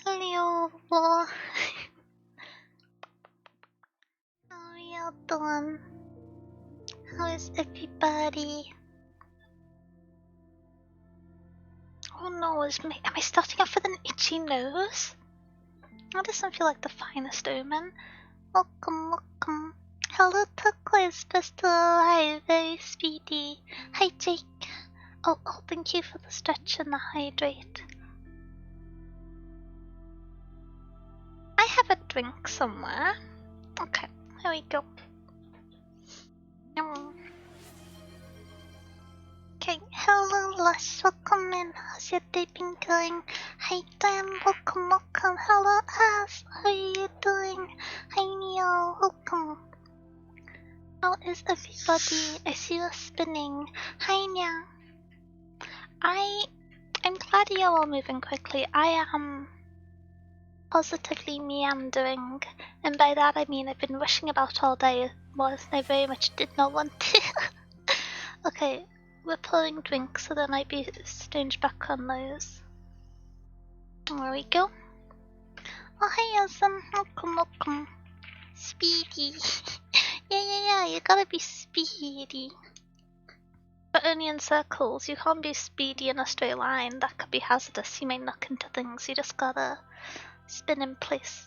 Hello. How are you doing? How is everybody? Oh no, am I starting off with an itchy nose? That doesn't feel like the finest omen. Welcome, welcome. Hello, Turquoise Pistol. Hi, very speedy. Hi, Jake. Oh, thank you for the stretch and the hydrate. I have a drink somewhere. Okay, here we go. Okay, hello Lush, welcome in. How's your day been going? Hi Dan, welcome, welcome. Hello Ash, how are you doing? Hi Neil, welcome. How is everybody? I see you spinning. Hi Nya. I'm glad you're all moving quickly. I am positively meandering, and by that I mean I've been rushing about all day. I very much did not want to. Okay, we're pouring drinks, so there might be strange background noise. There we go. Oh, hey, Yasum. Welcome. Speedy. yeah, you gotta be speedy. But only in circles. You can't be speedy in a straight line. That could be hazardous. You may knock into things. You just gotta spin in place.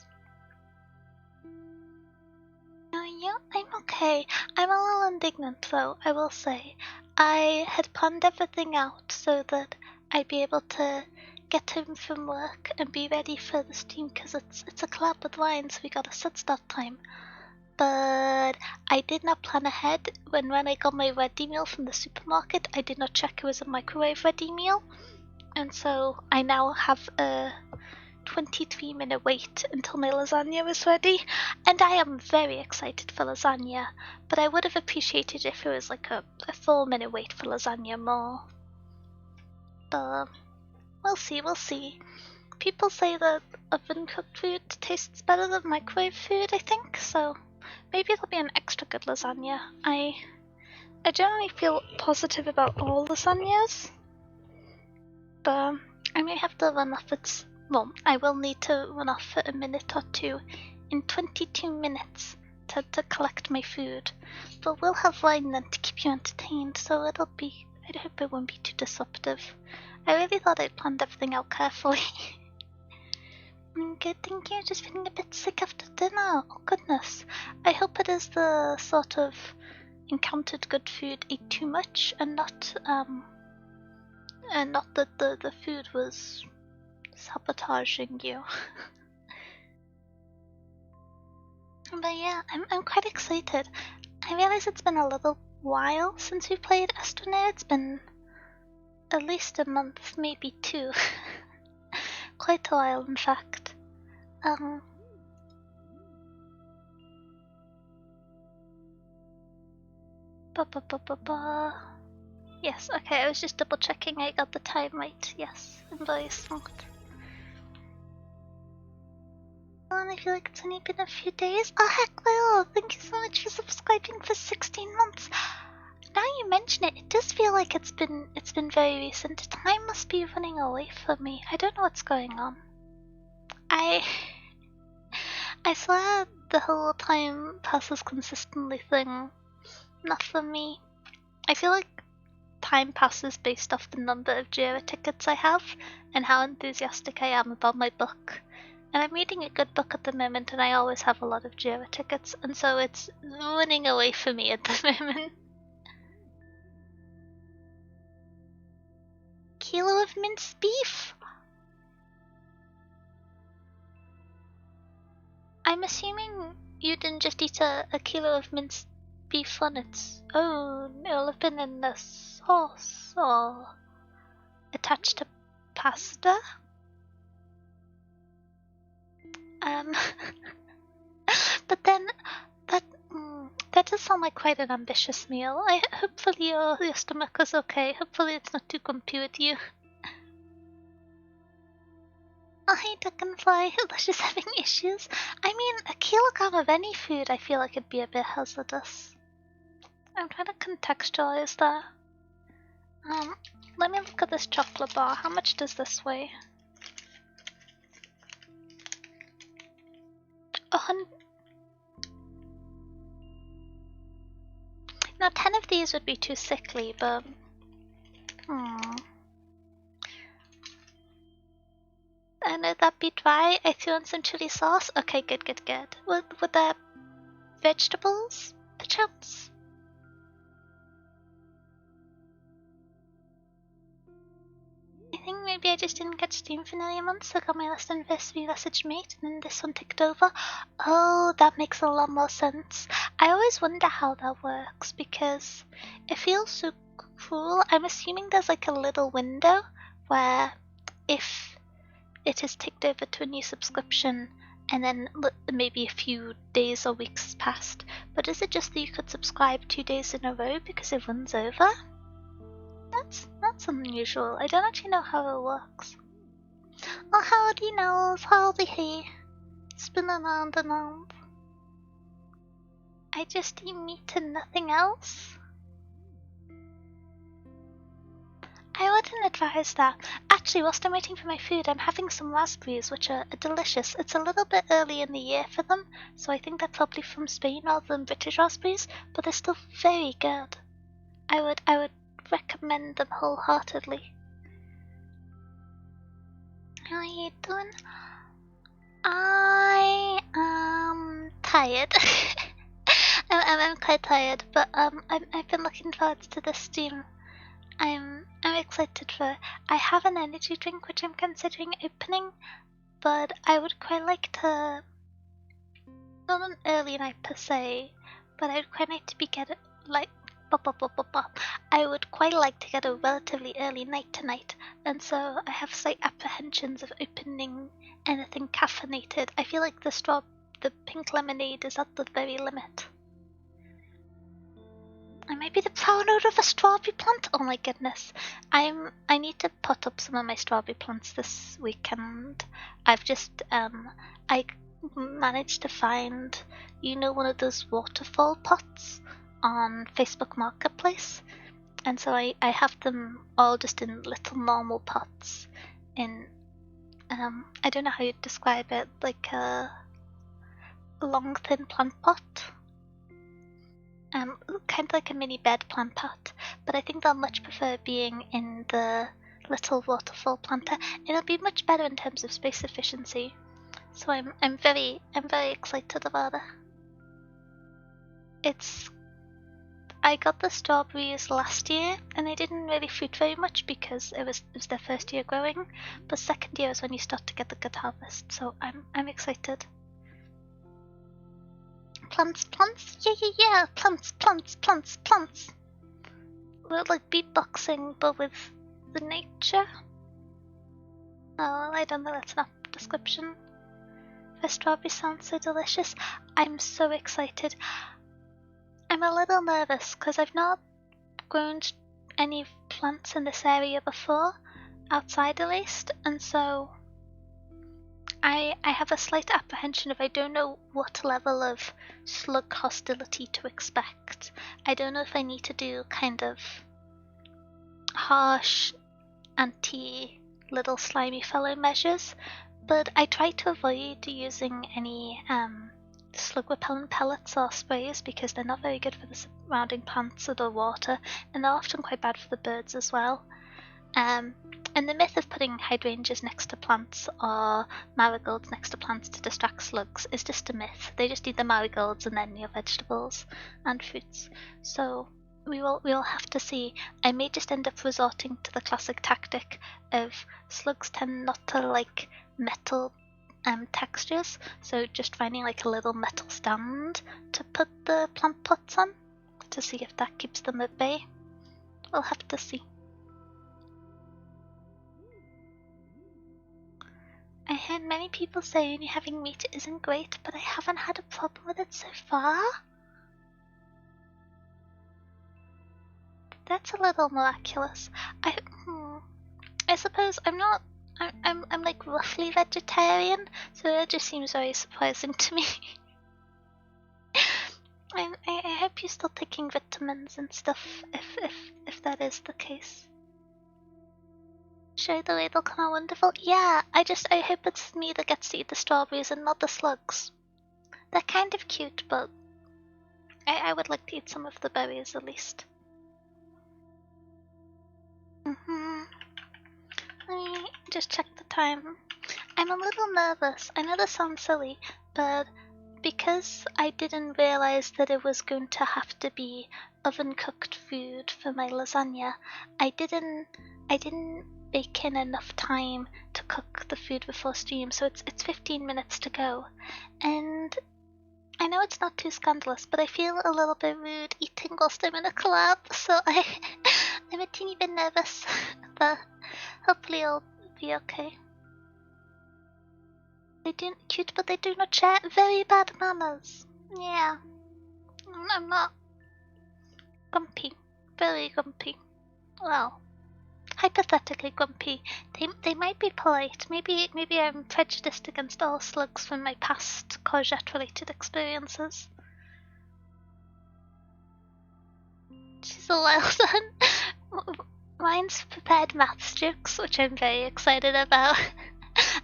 Yeah, I'm okay. I'm a little indignant though, I will say. I had planned everything out so that I'd be able to get home from work and be ready for the stream because it's a collab with Ryan, so we got a set start time. But I did not plan ahead. When I got my ready meal from the supermarket, I did not check it was a microwave ready meal. And so I now have a 23-minute wait until my lasagna was ready, and I am very excited for lasagna, but I would have appreciated if it was like a 4-minute wait for lasagna more. But we'll see. People say that oven-cooked food tastes better than microwave food, I think, so maybe it'll be an extra good lasagna. I generally feel positive about all lasagnas, but I may have to run off its... Well, I will need to run off for a minute or two in 22 minutes to collect my food. But we'll have Ryan then to keep you entertained, so it'll be... I hope it won't be too disruptive. I really thought I'd planned everything out carefully. Good, thank you. Just feeling a bit sick after dinner. Oh goodness. I hope it is the sort of encountered good food, ate too much, and not that the food was sabotaging you. But yeah, I'm quite excited. I realize it's been a little while since we played Astroneer. It's been at least a month, maybe 2. Quite a while, in fact. Yes, okay, I was just double checking I got the time right. Yes, I'm very smart. And I feel like it's only been a few days. Oh heck, Lil, thank you so much for subscribing for 16 months. Now you mention it, it does feel like it's been very recent. Time must be running away from me. I don't know what's going on. I saw the whole time passes consistently thing. Not for me. I feel like time passes based off the number of Jira tickets I have and how enthusiastic I am about my book. And I'm reading a good book at the moment, and I always have a lot of Jira tickets, and so it's running away for me at the moment. Kilo of minced beef? I'm assuming you didn't just eat a kilo of minced beef on its own. It'll have been in the sauce or attached to pasta. But then that does sound like quite an ambitious meal. Hopefully your stomach is okay. Hopefully it's not too grumpy with you. Oh, hey, Dragonfly. She's having issues. I mean, a kilogram of any food, I feel like it'd be a bit hazardous. I'm trying to contextualize that. Let me look at this chocolate bar. How much does this weigh? 100. Now, 10 of these would be too sickly, but... I know that be dry. I threw in some chili sauce. Okay, good. Would there vegetables, perchance? I think maybe I just didn't get Steam for nearly a month, so I got my last anniversary message mate, and then this one ticked over. Oh, that makes a lot more sense. I always wonder how that works, because it feels so cruel. I'm assuming there's like a little window where if it is ticked over to a new subscription and then maybe a few days or weeks passed, but is it just that you could subscribe 2 days in a row because it runs over? That's unusual. I don't actually know how it works. Oh, howdy Nels, howdy he. It's been around and around. I just eat meat and nothing else? I wouldn't advise that. Actually, whilst I'm waiting for my food, I'm having some raspberries, which are delicious. It's a little bit early in the year for them, so I think they're probably from Spain rather than British raspberries, but they're still very good. I would recommend them wholeheartedly. How are you doing? I am tired. I'm quite tired, but I've been looking forward to this stream. I'm excited for. I have an energy drink which I'm considering opening, but I would quite like to. Not an early night per se, but I would quite like to I would quite like to get a relatively early night tonight, and so I have slight apprehensions of opening anything caffeinated. I feel like the pink lemonade is at the very limit. I might be the proud owner of a strawberry plant. Oh my goodness, I need to pot up some of my strawberry plants this weekend. I've just I managed to find one of those waterfall pots on Facebook Marketplace, and so I have them all just in little normal pots in I don't know how you'd describe it, like a long thin plant pot, kind of like a mini bed plant pot, but I think they'll much prefer being in the little waterfall planter. It'll be much better in terms of space efficiency, so I'm very excited about it. I got the strawberries last year, and they didn't really fruit very much because it was their first year growing. But second year is when you start to get the good harvest, so I'm excited. Plants, yeah, plants. We're like beatboxing, but with the nature. Oh, I don't know. That's enough description. The strawberry sounds so delicious. I'm so excited. I'm a little nervous because I've not grown any plants in this area before, outside at least, and so I have a slight apprehension if I don't know what level of slug hostility to expect. I don't know if I need to do kind of harsh anti-little slimy fellow measures, but I try to avoid using any slug repellent pellets or sprays because they're not very good for the surrounding plants or the water, and they're often quite bad for the birds as well. And the myth of putting hydrangeas next to plants or marigolds next to plants to distract slugs is just a myth. They just eat the marigolds and then your vegetables and fruits. So we'll have to see. I may just end up resorting to the classic tactic of slugs tend not to like metal textures, so just finding like a little metal stand to put the plant pots on to see if that keeps them at bay. We'll have to see. I heard many people say only having meat isn't great, but I haven't had a problem with it so far. That's a little miraculous. I suppose I'm not. I'm like roughly vegetarian, so that just seems very surprising to me. I hope you're still taking vitamins and stuff, if that is the case. Show the way they'll come out wonderful. Yeah, I hope it's me that gets to eat the strawberries and not the slugs. They're kind of cute, but I would like to eat some of the berries at least. Let me just check the time. I'm a little nervous. I know this sounds silly, but because I didn't realize that it was going to have to be oven cooked food for my lasagna, I didn't bake in enough time to cook the food before stream, so it's 15 minutes to go. And I know it's not too scandalous, but I feel a little bit rude eating whilst I'm in a collab, so I'm a teeny bit nervous, but hopefully I'll be okay. They do cute, but they do not share very bad manners. Yeah, I'm not grumpy, very grumpy. Well, hypothetically grumpy. They might be polite. Maybe I'm prejudiced against all slugs from my past courgette-related experiences. She's a wild one. Mine's prepared maths jokes, which I'm very excited about.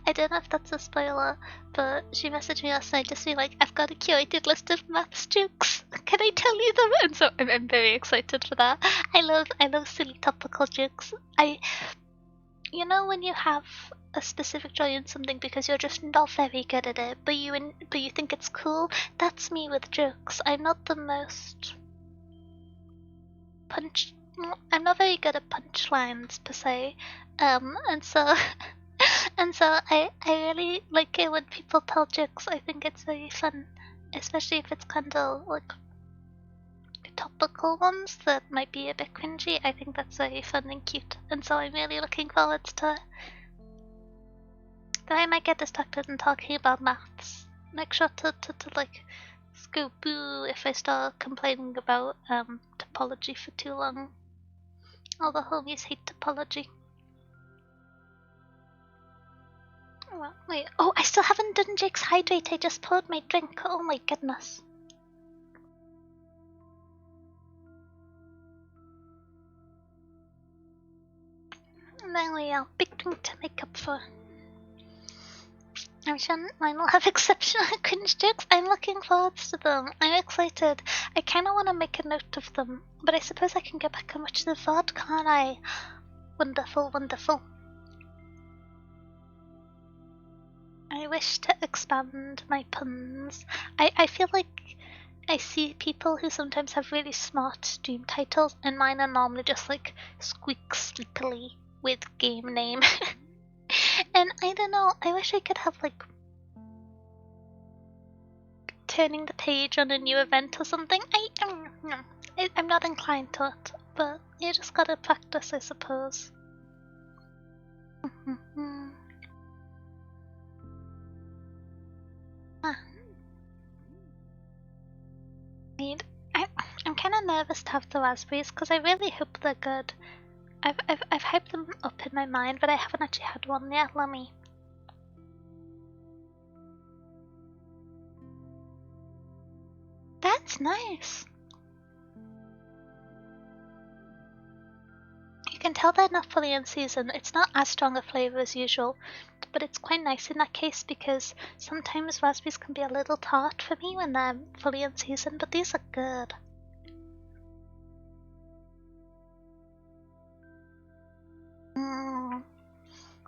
I don't know if that's a spoiler, but she messaged me last night just being like, I've got a curated list of maths jokes. Can I tell you them? And so I'm very excited for that. I love silly topical jokes. You know when you have a specific joy in something because you're just not very good at it, but you think it's cool? That's me with jokes. I'm not the most I'm not very good at punchlines per se, and so I really like it when people tell jokes. I think it's very fun, especially if it's kind of like topical ones that might be a bit cringy. I think that's very fun and cute, and so I'm really looking forward to it. Though I might get distracted in talking about maths. Make sure to like go boo if I start complaining about topology for too long. All the homies hate topology. Well, wait. Oh, I still haven't done Jake's hydrate. I just poured my drink. Oh my goodness. And then we are big drink to make up for. I'm sure mine will have exceptional cringe jokes. I'm looking forward to them. I'm excited. I kind of want to make a note of them, but I suppose I can go back and watch the VOD, can't I? Wonderful, wonderful. I wish to expand my puns. I feel like I see people who sometimes have really smart stream titles, and mine are normally just like squeak sleekily with game name. And I don't know, I wish I could have like turning the page on a new event or something. I'm not inclined to it, but you just gotta practice, I suppose. I'm kind of nervous to have the raspberries because I really hope they're good. I've hyped them up in my mind, but I haven't actually had one yet. Let me. That's nice. You can tell they're not fully in season. It's not as strong a flavor as usual, but it's quite nice in that case because sometimes raspberries can be a little tart for me when they're fully in season, but these are good.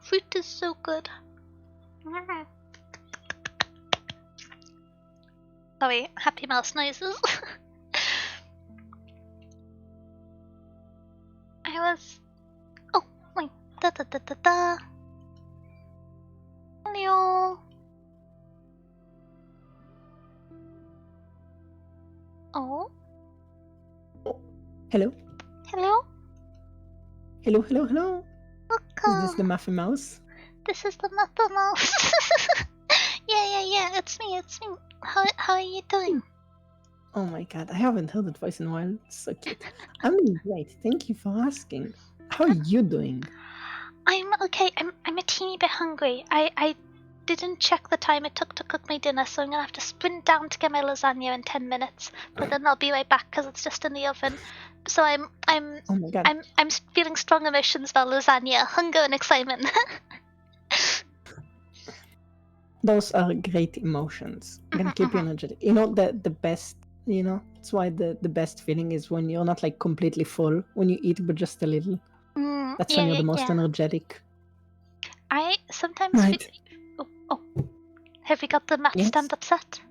Fruit is so good. Sorry, happy mouse noises. I was. Oh, wait. Da da da da da. Hello. Oh. Hello? Hello? Hello, hello, hello. Welcome. Is this the Muffin Mouse? This is the Muffin Mouse. Yeah, it's me. How are you doing? Oh my god, I haven't heard that voice in a while. It's so cute. I'm doing great. Thank you for asking. How are you doing? I'm okay. I'm a teeny bit hungry. I didn't check the time it took to cook my dinner, so I'm gonna have to sprint down to get my lasagna in 10 minutes. But then I'll be right back because it's just in the oven. So I'm Oh my god. I'm feeling strong emotions about lasagna, hunger and excitement. Those are great emotions. Gonna keep you energetic. You know the best, it's why the best feeling is when you're not like completely full, when you eat but just a little. That's when you're the most energetic. I sometimes Right. Oh. Have we got the Matt stand-up set?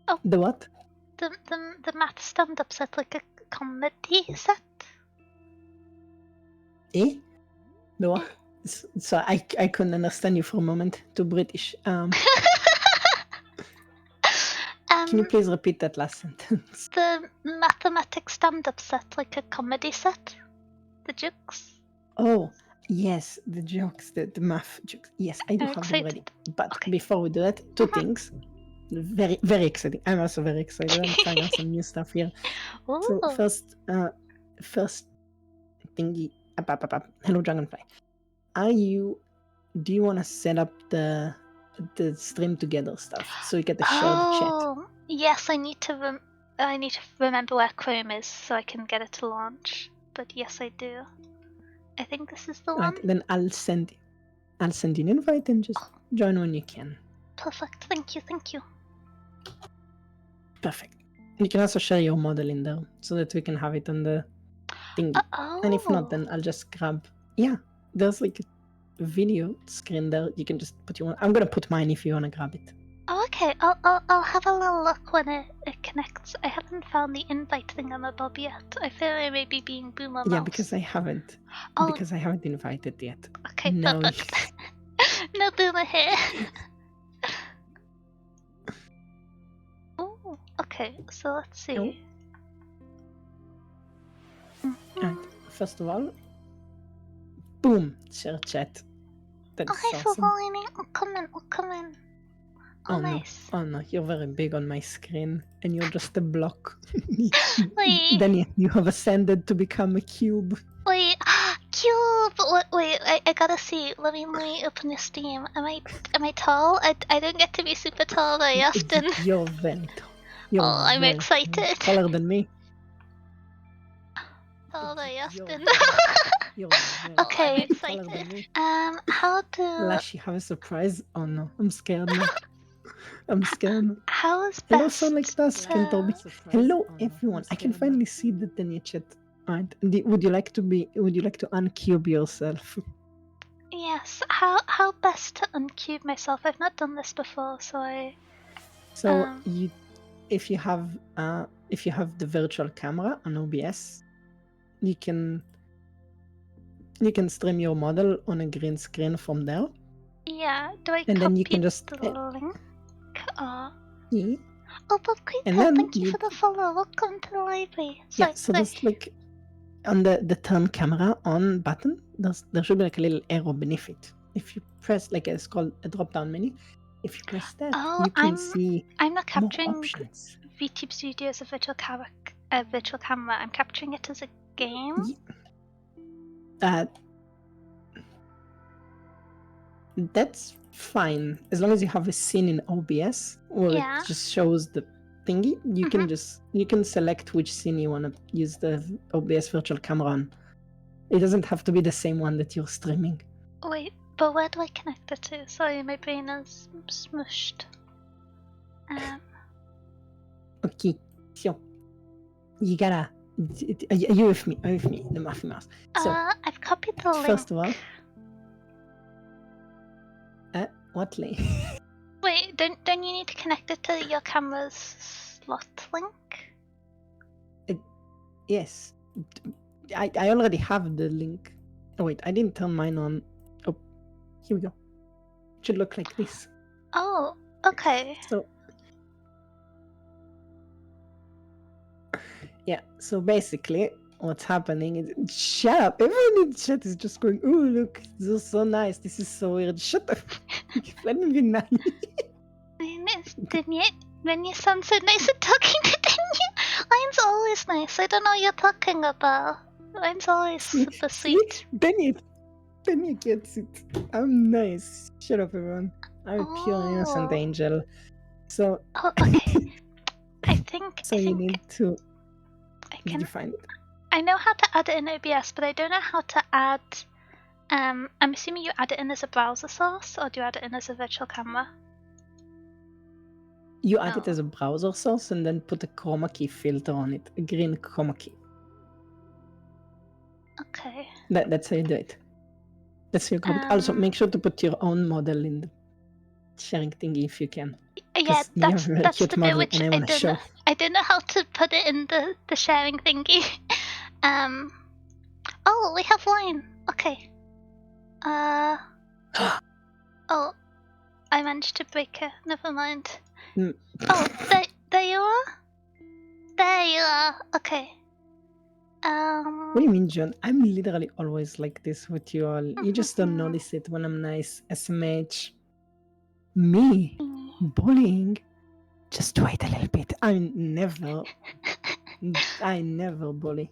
Oh. The what? The Matt stand-up set, like a comedy set? Eh? The what? So I couldn't understand you for a moment. Too British. Can you please repeat that last sentence? The mathematics stand-up set, like a comedy set? The jokes? Oh, yes, the jokes, the math jokes. Yes, I do have them ready. But before we do that, two things. Very, very exciting. I'm also very excited. I'm trying out some new stuff here. So first thingy. Hello, Dragonfly. Do you want to set up the stream together stuff so we get the shared chat? Yes, I need to remember where Chrome is so I can get it to launch. But yes, I do. I think this is the one. Right, then I'll send you an invite and just join when you can. Perfect. Thank you. Perfect. You can also share your model in there so that we can have it on the thingy. And if not, then I'll just grab. Yeah, there's like a video screen there. You can just put your. I'm gonna put mine if you wanna grab it. Oh, okay. I'll have a little look when it connects. I haven't found the invite thing on the Bob yet. I feel I may be being boomer mouse. Yeah, because I haven't. Oh. Because I haven't invited yet. Okay, no, perfect. No boomer here. Oh, okay. So let's see. Alright, first of all, boom, share chat. That's awesome. I'll come in. Oh, nice. No. Oh no, you're very big on my screen and you're just a block. Wait. Then you have ascended to become a cube. Wait, cube! Wait, I gotta see. Let me open your Steam. Am I tall? I don't get to be super tall very often. You're very tall. I'm excited. Taller than me. Tall very often. Okay, I'm excited. How to... Lashy, have a surprise? Oh no, I'm scared now. I'm scared. How is Hello, Sonic Dusk and Toby. Hello, everyone. I can finally see that in your chat. Right. Would you like to uncube yourself? Yes. How best to uncube myself? I've not done this before, so I. So if you have the virtual camera on OBS, you can stream your model on a green screen from there. Yeah. Do I? And then you can just. The link. Yeah. Oh, Bob Creeper, thank you for the follow. Welcome to the library. Yeah, so there's like on the turn camera on button, there should be like a little arrow beneath it. If you press like it's called a drop down menu, if you press that, you can see I'm not capturing more options. VTube Studio as a virtual camera. I'm capturing it as a game. That's fine as long as you have a scene in OBS where it just shows the thingy. You can select which scene you want to use the OBS virtual camera on. It doesn't have to be the same one that you're streaming. Wait, but where do I connect it to? Sorry, my brain is smushed. Okay, so you gotta. Are you with me? Are you with me, the Muffy Mouse? So I've copied the link. first of all, what link? Wait, don't you need to connect it to your camera's slot link? Yes, I already have the link. Oh wait, I didn't turn mine on. Oh, here we go. It should look like this. Oh, okay. So yeah, so basically what's happening is, shut up, everyone in the chat is just going, oh look, this is so nice, this is so weird, shut up. Let me be nice. When you sound so nice at talking to Denya, mine's always nice. I don't know what you're talking about. Mine's always super sweet. Denya gets it. I'm nice. Shut up, everyone. I'm a pure innocent angel. So. Oh, okay. I think. You need to. Did you find it? I know how to add it in OBS, but I don't know how to add. I'm assuming you add it in as a browser source, or do you add it in as a virtual camera? You add it as a browser source and then put a chroma key filter on it, a green chroma key. Okay. That's how you do it. That's how you grab it. Also, make sure to put your own model in the sharing thingy if you can. Yeah, that's the bit which I didn't know how to put it in the sharing thingy. Oh, we have wine. Okay. Oh, I managed to break it. Never mind. Oh, there you are? There you are. Okay. What do you mean, John? I'm literally always like this with you all. You just don't notice it when I'm nice. SMH. Me? Bullying? Just wait a little bit. I never bully.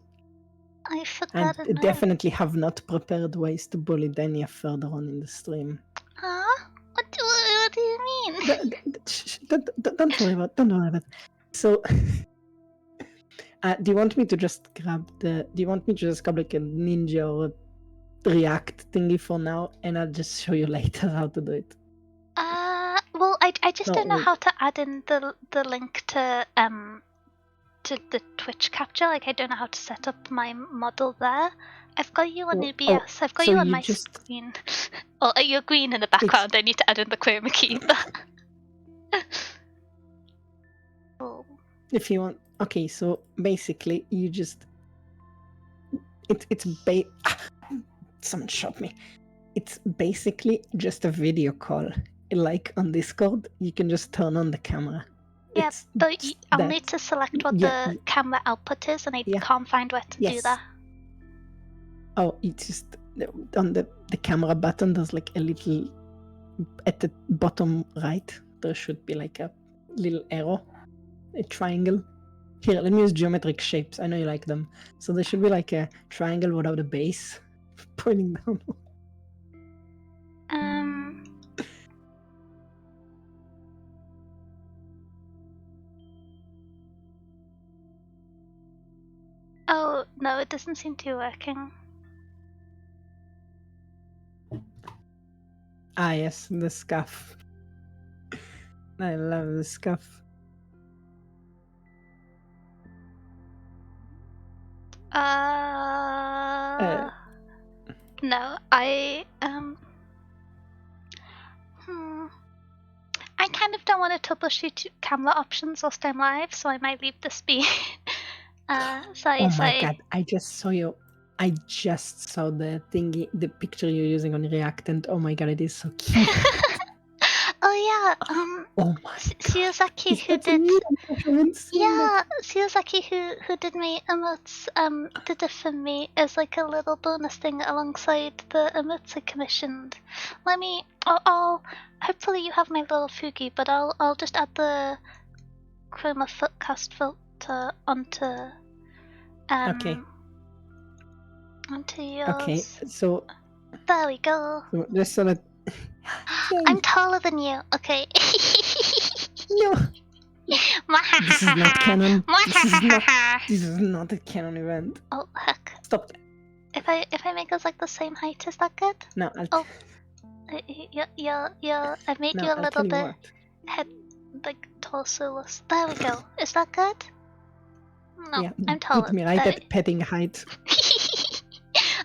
I forgot I definitely have not prepared ways to bully Denya further on in the stream. Huh? What do you mean? Don't worry about it. So, do you want me to just grab like a ninja or a React thingy for now, and I'll just show you later how to do it? Well, I just don't know how to add in the link to the Twitch capture. Like, I don't know how to set up my model there. I've got you on OBS. I've got you on my screen. Oh, you're green in the background. I need to add in the chroma key. Oh. If you want, okay. So basically, you just someone shot me. It's basically just a video call. Like on Discord, you can just turn on the camera. Yeah, I'll need to select what the camera output is, and I can't find where to do that. Oh, it's just on the camera button. There's like a little at the bottom right. There should be like a little arrow, a triangle. Here, let me use geometric shapes. I know you like them. So there should be like a triangle without a base pointing down. Oh, no, it doesn't seem to be working. Ah, yes, the scuff. I love the scuff. No, I kind of don't want to troubleshoot camera options whilst I'm live, so I might leave this be. Sorry. Oh my god, I just saw the thingy, the picture you're using on React, and oh my god, it is so cute. Oh yeah, oh my Shiozaki who did my emotes, did it for me as like a little bonus thing alongside the emotes I commissioned. Hopefully you have my little Fugi, but I'll just add the Chroma Footcast filter onto yours. Okay, so there we go. So just so that I'm taller than you. Okay. No. This is not canon. This is not a canon event. Oh heck. Stop that. if I make us like the same height, is that good? No, Oh, I made you a I'll little tell you bit what. head, like torso-less. There we go. Is that good? No, Yeah, I'm taller. put me right There at petting height.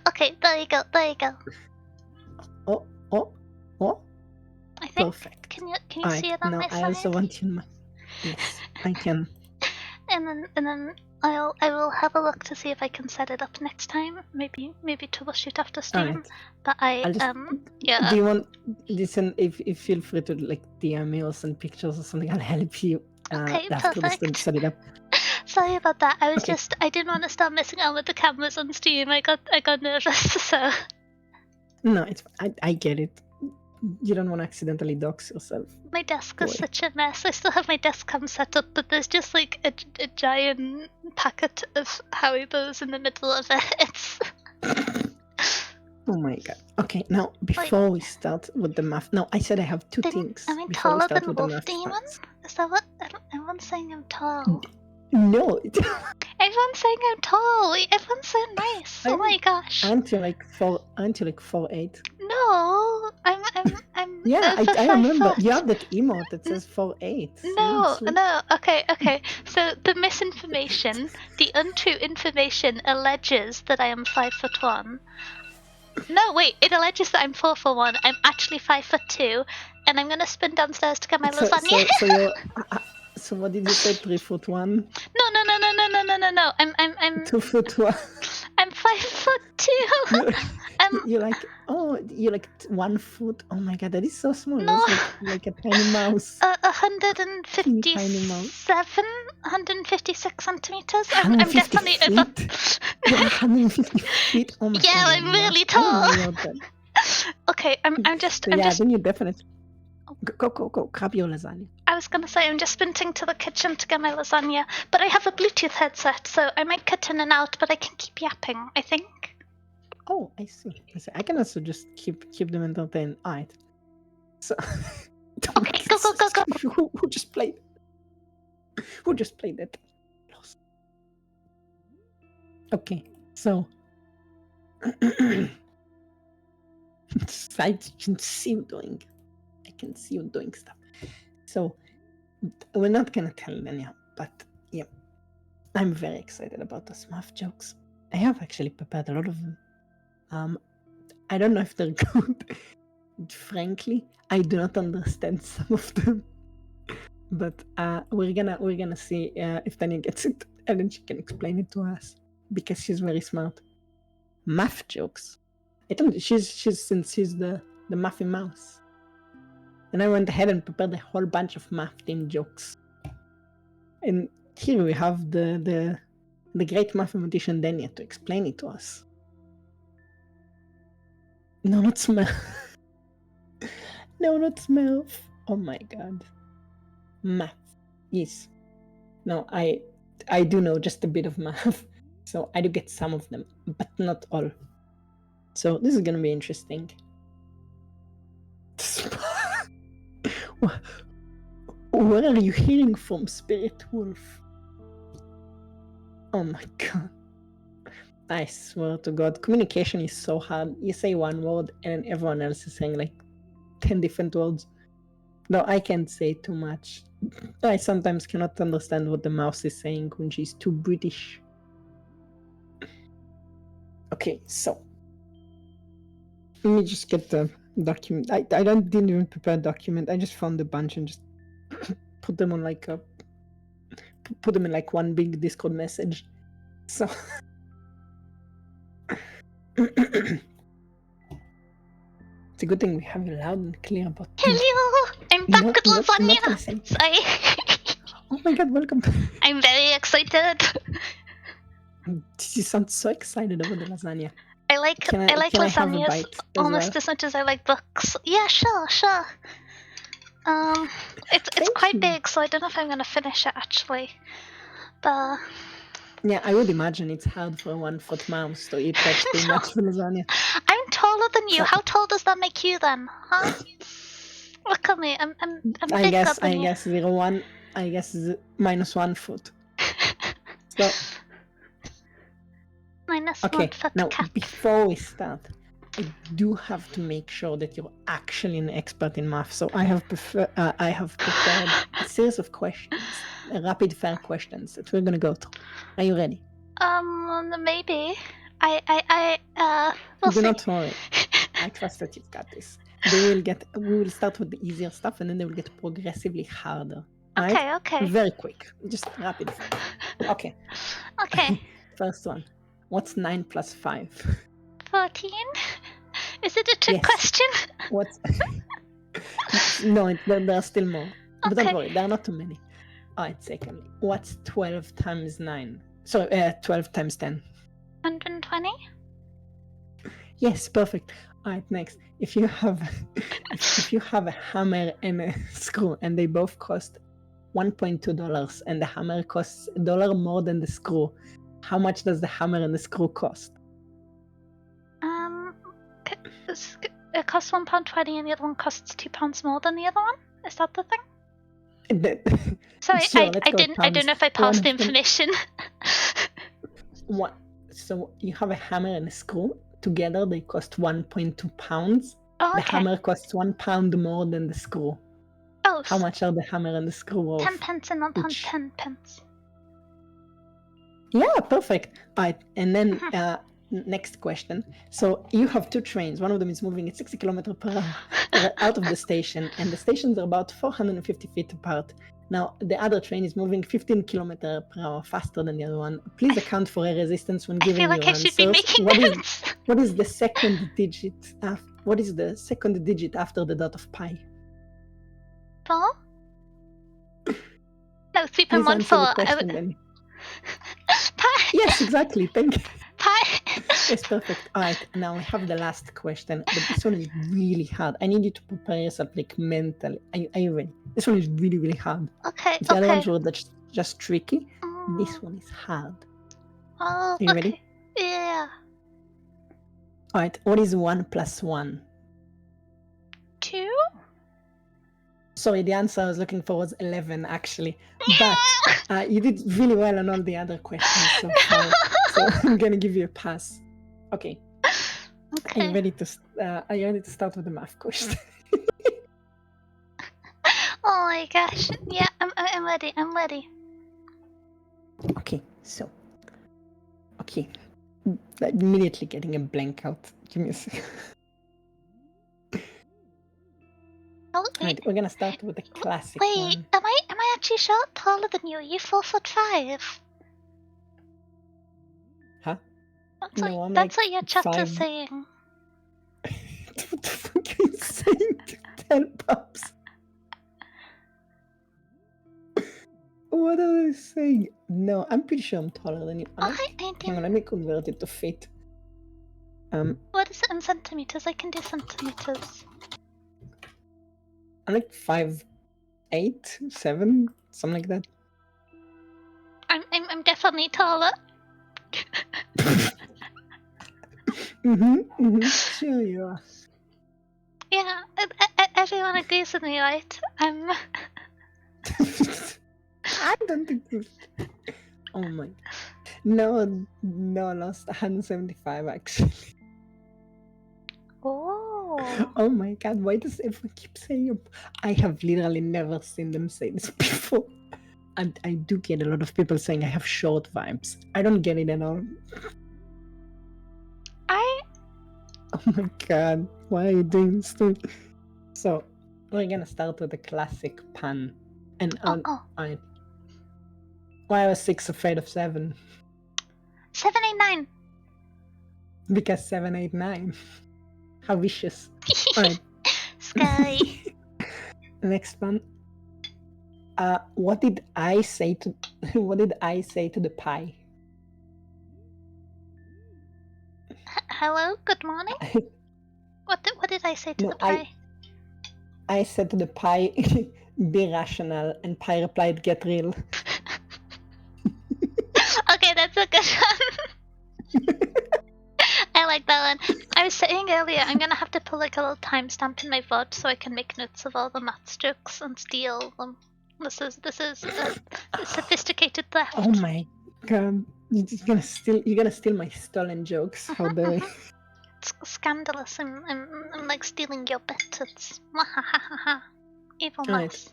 Okay, there you go. There you go. Oh. I think. Perfect. Can you Alright, see it on now my I side? also want you in my. Yes, I can. And then I will have a look to see if I can set it up next time. Maybe troubleshoot after stream. Alright. But I'll just. yeah. Do you want? Listen, if feel free to like DM me or send pictures or something. I'll help you. Okay, after the stream perfect. set it up. Sorry about that. I was Okay. I didn't want to start messing around with the cameras on stream. I got nervous. So No, it's. I get it. You don't want to accidentally dox yourself. my desk Boy. is such a mess. I still have my desk cam set up, but there's just like a giant packet of Haribos in the middle of it. It's Oh my god. Okay, now before we start with the math. No, I said I have two things. Am I before we taller start than with the Wolf math Demon? facts. Is that what everyone's saying? I'm tall. No. Everyone's saying I'm tall. Everyone's so nice. Oh my gosh. Aren't you like 4'8"? No, I'm Yeah, over I 5 remember. foot. You have that emote that says 4'8". No, sweet. no. Okay. So the misinformation, the untrue information alleges that I am 5'1". No, wait. It alleges that I'm 4'1". I'm actually 5'2", and I'm gonna spin downstairs to get my lasagna. So you're. So what did you say? 3'1"? No. I'm 2'1". I'm 5'2". You're like 1 foot. Oh my god, that is so small. No. That's like a tiny mouse. 157, 156 centimeters. I'm 150 definitely over. You're 150 feet. Oh my god. Yeah, I'm really tall. Okay, I'm just. Then you definitely. Go, grab your lasagna. I was gonna say I'm just sprinting to the kitchen to get my lasagna, but I have a Bluetooth headset, so I might cut in and out, but I can keep yapping, I think. Oh, I see. I can also just keep them entertained. Alright. So. Okay, go. Who just played? Who just played that? Lost. Okay, so. I can see you doing. I can see you doing stuff. So, we're not gonna tell Lenya, but yeah, I'm very excited about those math jokes. I have actually prepared a lot of them. I don't know if they're good. Frankly, I do not understand some of them. But we're gonna see if Tanya gets it, and then she can explain it to us because she's very smart. Math jokes. I told you she's the Muffy Mouse. And I went ahead and prepared a whole bunch of math-themed jokes. And here we have the great mathematician Denia to explain it to us. No, not Smurf. No, not Smurf. Oh my god. Math. Yes. No, I do know just a bit of math. So I do get some of them, but not all. So this is gonna be interesting. What are you hearing from Spirit Wolf? Oh my god. I swear to god, communication is so hard. You say one word and everyone else is saying like 10 different words. No, I can't say too much. I sometimes cannot understand what the mouse is saying when she's too British. Okay, so let me just get the document. I didn't even prepare a document. I just found a bunch and just put them on like put them in like one big Discord message. So it's a good thing we have you loud and clear about. Hello, I'm back with lasagna. Sorry. Oh my god, welcome. I'm very excited. You sound so excited about the lasagna. I like lasagnas almost as much as I like books. Yeah, sure. It's quite big, so I don't know if I'm gonna finish it actually. But yeah, I would imagine it's hard for a 1 foot mouse to eat that too much of lasagna. I'm taller than you. How tall does that make you then? Huh? Look at me. I'm I guess than you. 0.1. I guess -1 foot. So minus Okay, 1 for now cat. before we start, I do have to make sure that you're actually an expert in math. So I have prepared a series of questions, rapid fire questions that we're gonna go through. Are you ready? Maybe. We'll Do see. not worry. I trust that you've got this. We will start with the easier stuff, and then they will get progressively harder. Okay, right? okay. Very quick, just rapid fire. Okay. Okay. First one. What's 9 plus 5? 14? Is it a trick Yes. question? What's No, there are still more. But Okay. don't worry, there are not too many. Alright, secondly. What's 12 times 9? So 12 times 10. 120? Yes, perfect. Alright, next. If you have a hammer and a screw and they both cost $1.2 and the hammer costs $1 more than the screw, how much does the hammer and the screw cost? It costs £1.20 and the other one costs £2 more than the other one? Is that the thing? Sorry, Sure, I don't know if I passed the information. What? So you have a hammer and a screw. Together they cost 1.2 pounds. Oh, The okay. hammer costs 1 pound more than the screw. Oh, How much are the hammer and the screw worth? 10 pence and 1 pound, each? 10 pence. Yeah, perfect. Alright, and then next question. So you have two trains. One of them is moving at 60 kilometers per hour out of the station, and the stations are about 450 feet apart. Now, the other train is moving 15 kilometers per hour faster than the other one. Please account for a resistance when giving your I feel like I should be making notes. What is the second digit? What is the second digit after the dot of pi? 4? No, Please answer the question then. Pi. Yes, exactly. Thank you. Pi. Yes, perfect. All right, now we have the last question, but this one is really hard. I need you to prepare yourself like mentally. Are you ready? This one is really, really hard. Okay, The other ones were just tricky. This one is hard. Oh, Are you ready? Yeah. All right, what is 1 plus 1? 2? Sorry, the answer I was looking for was 11, actually. But you did really well on all the other questions so far, so I'm gonna give you a pass. Okay. Are you ready to start with the math question? Oh my gosh! Yeah, I'm ready. I'm ready. Okay, so. Okay. Immediately getting a blank out. Give me a second. Oh, Right, we're gonna start with the classic one. Am I actually short, taller than you? Are you 4'5"? Huh? That's what your chat is saying. What the fuck are you saying? 10 pups. What are they saying? No, I'm pretty sure I'm taller than you. Hang on, let me convert it to feet. What is it in centimeters? I can do centimeters. I'm like 5'8", 7, something like that. I'm definitely taller. Sure you are. Yeah, everyone agrees with me, right? I don't think so. Oh my. No, I lost 175 actually. Oh. Oh my god, why does everyone keep saying I have literally never seen them say this before. And I do get a lot of people saying I have short vibes. I don't get it at all. Oh my god, why are you doing this to me? So, we're gonna start with a classic pun. And why was 6 afraid of 7? 789. Because 789. How vicious. Alright. Scary. Next one. What did I say to the pie? Hello, good morning. What did I say to the pie? I said to the pie, be rational, and pie replied, get real. Okay, that's a good one. I like that one. I was saying earlier, I'm gonna have to put like a little timestamp in my VOD so I can make notes of all the math jokes and steal them. This is a sophisticated theft. Oh my god. You're gonna steal my stolen jokes. How dare you? It's scandalous. I'm like stealing your bit. It's evil Right. mouse.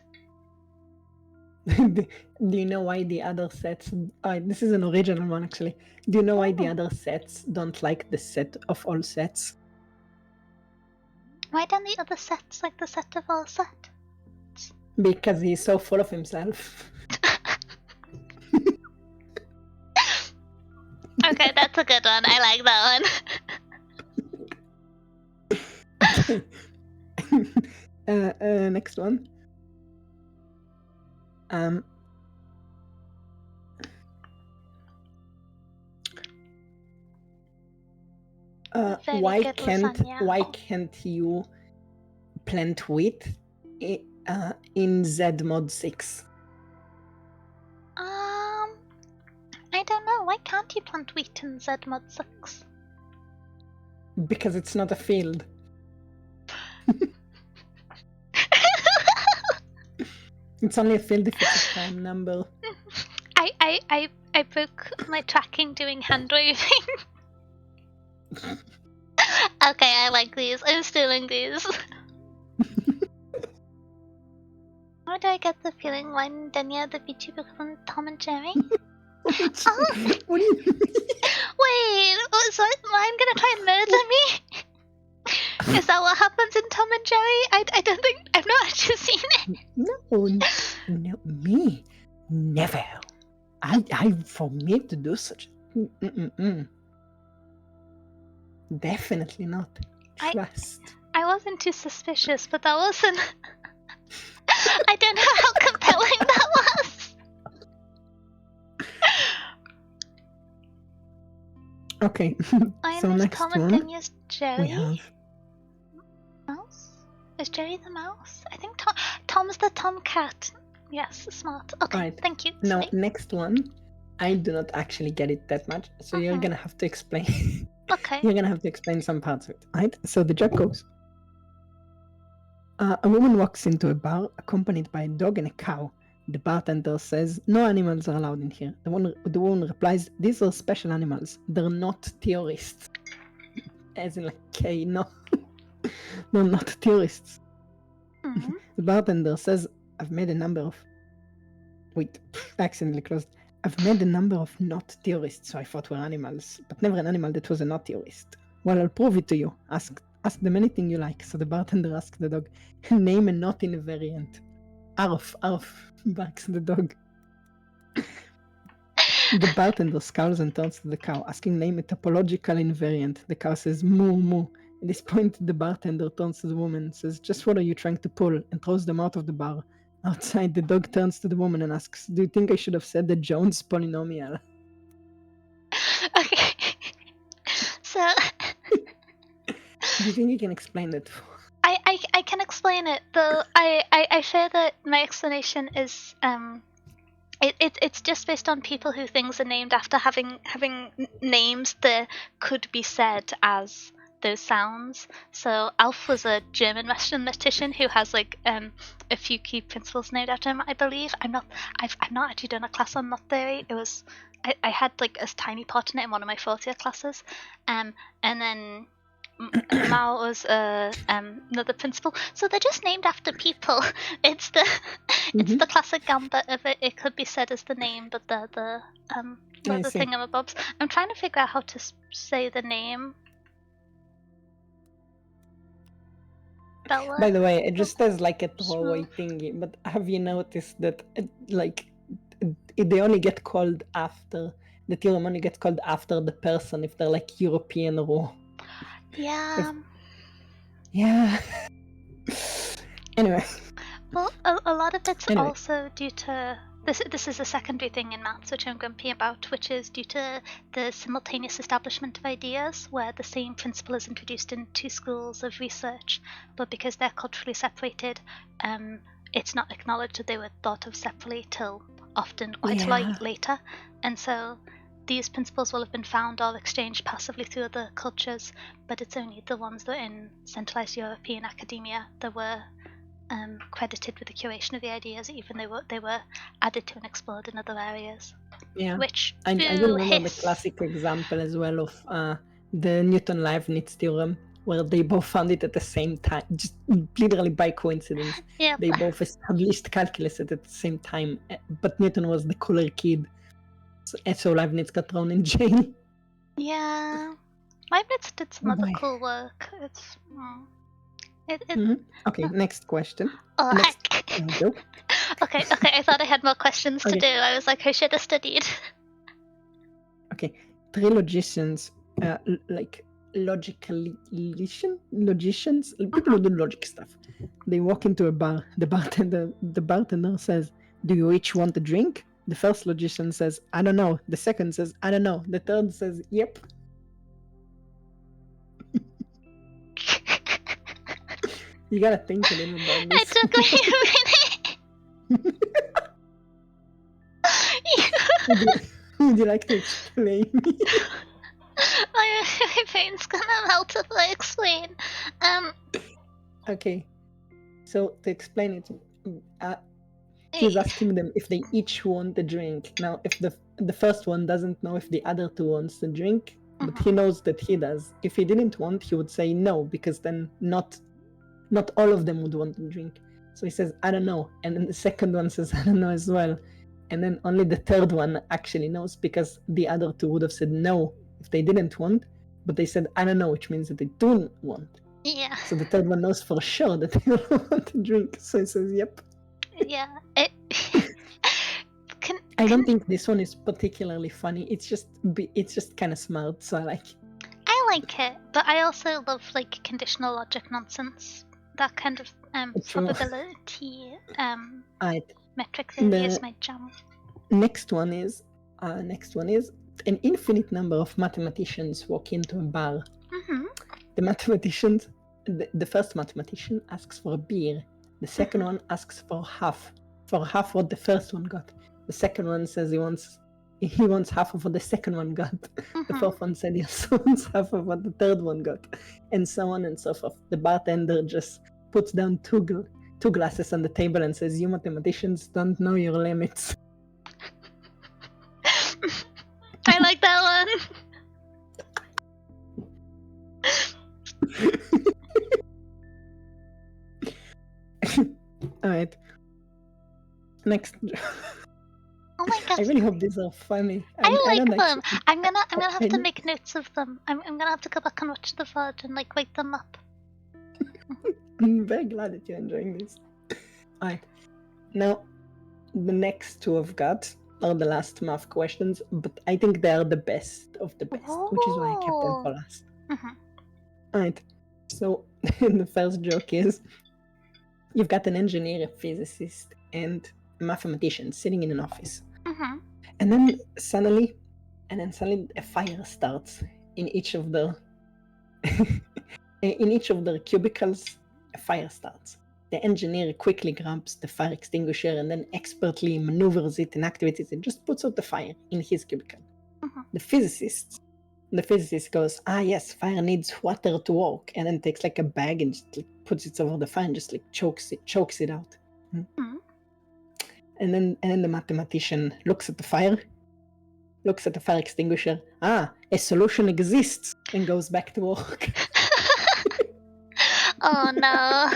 Do you know why the other sets? This is an original one, actually. Do you know why the other sets don't like the set of all sets? Why don't the other sets like the set of all sets? Because he's so full of himself. Okay, that's a good one. I like that one. Next one. Why can't you plant wheat in Zmod 6? I don't know. Why can't you plant wheat in Zmod 6? Because it's not a field. It's only a field if it's a prime number. I broke my tracking doing hand waving. Okay, I like these. I'm stealing these. Why do I get the feeling when Denya the VTuber from Tom and Jerry? What do you mean? Wait, so mine gonna try and murder me? Is that what happens in Tom and Jerry? I don't think I've not actually seen it. No, me, never. For me to do such, definitely not. Trust. I wasn't too suspicious, but that wasn't. I don't know how compelling that was. Okay, so next Tom one and Denya's Jerry. we have. Mouse? Is Jerry the mouse? I think Tom's the tomcat. Yes, smart. Okay, Right. thank you. Now, Sweet. next one, I do not actually get it that much, so you're gonna have to explain. Okay. You're gonna have to explain some parts of it, right? So the joke goes: a woman walks into a bar accompanied by a dog and a cow. The bartender says, "No animals are allowed in here." The woman replies, "These are special animals. They're not tourists." As in, like, okay, no, they're not tourists. Mm-hmm. The bartender says, "I've made a number of." Wait, accidentally closed. I've made a number of not tourists, so I thought were animals, but never an animal that was a not tourist. Well, I'll prove it to you. Ask them anything you like. So the bartender asks the dog, "Name a not invariant." Arf, arf, barks the dog. The bartender scowls and turns to the cow, asking name a topological invariant. The cow says, "Moo, moo." At this point, the bartender turns to the woman and says, "Just what are you trying to pull?" and throws them out of the bar. Outside, the dog turns to the woman and asks, "Do you think I should have said the Jones polynomial?" Okay. So. Do you think you can explain that? I can explain it, though I fear that my explanation is it's just based on people who things are named after having names that could be said as those sounds. So Alf was a German mathematician who has like a few key principles named after him, I believe. I've not actually done a class on knot theory. It was I had like a tiny part in it in one of my fourth year classes, and then Mao was another principle. So they're just named after people. It's the it's the classic gambit of it. It could be said as the name, but they're the thingamabobs. I'm trying to figure out how to say the name. By the way, it just says like a throwaway thingy, but have you noticed that they only get called after the theorem only gets called after the person if they're like European or yeah. Yeah. Anyway. Well, a lot of it's also due to this is a secondary thing in maths which I'm grumpy about, which is due to the simultaneous establishment of ideas where the same principle is introduced in two schools of research, but because they're culturally separated, it's not acknowledged that they were thought of separately till often quite a lot later. And so these principles will have been found or exchanged passively through other cultures, but it's only the ones that are in centralized European academia that were credited with the curation of the ideas, even though they were added to and explored in other areas. Yeah. Which I do remember the classic example as well of the Newton-Leibniz theorem, where they both found it at the same time, just literally by coincidence. Yep. They both established calculus at the same time, but Newton was the cooler kid, so Leibniz got thrown in jail. Yeah, Leibniz did some other cool work. It's Okay, next question. Oh, next joke. Okay, I thought I had more questions to do. I was like, I should have studied. Okay, 3 logicians, like logicians, people who do logic stuff. They walk into a bar. The bartender says, "Do you each want a drink?" The first logician says, "I don't know." The second says, "I don't know." The third says, "Yep." You gotta think a little about this. It took me a minute. Would you like to explain? My brain's gonna melt if I explain. Okay, so to explain it, he's asking them if they each want the drink. Now, if the first one doesn't know if the other two wants the drink, but he knows that he does. If he didn't want, he would say no, because then not all of them would want the drink. So he says, "I don't know," and then the second one says, "I don't know" as well, and then only the third one actually knows, because the other two would have said no if they didn't want, but they said "I don't know," which means that they do want. Yeah. So the third one knows for sure that they don't want to drink, so he says "Yep." Yeah. I don't think this one is particularly funny. It's just kind of smart, so I like it. I like it, but I also love like conditional logic nonsense. That kind of probability metric theory is my jam. Next one is an infinite number of mathematicians walk into a bar. The mathematicians, the first mathematician asks for a beer. The second one asks for half what the first one got. The second one says he wants half of what the second one got. The fourth one said he also wants half of what the third one got, and so on and so forth. The bartender just puts down two glasses on the table and says, "You mathematicians don't know your limits." I like that one. Alright. Next. Oh my god! I really hope these are funny. I like them. I'm gonna have to make notes of them. I'm gonna have to go back and watch the VOD and like write them up. I'm very glad that you're enjoying this. Alright. Now, the next two I've got are the last math questions, but I think they are the best of the best, which is why I kept them for last. Alright. So the first joke is, you've got an engineer, a physicist, and a mathematician sitting in an office. And then suddenly a fire starts in each of the cubicles. A fire starts. The engineer quickly grabs the fire extinguisher and then expertly maneuvers it and activates it and just puts out the fire in his cubicle. The physicist goes, yes, fire needs water to work, and then takes like a bag and just like, puts it over the fire and just like chokes it out. And then the mathematician looks at the fire extinguisher. A solution exists, and goes back to work. Oh no.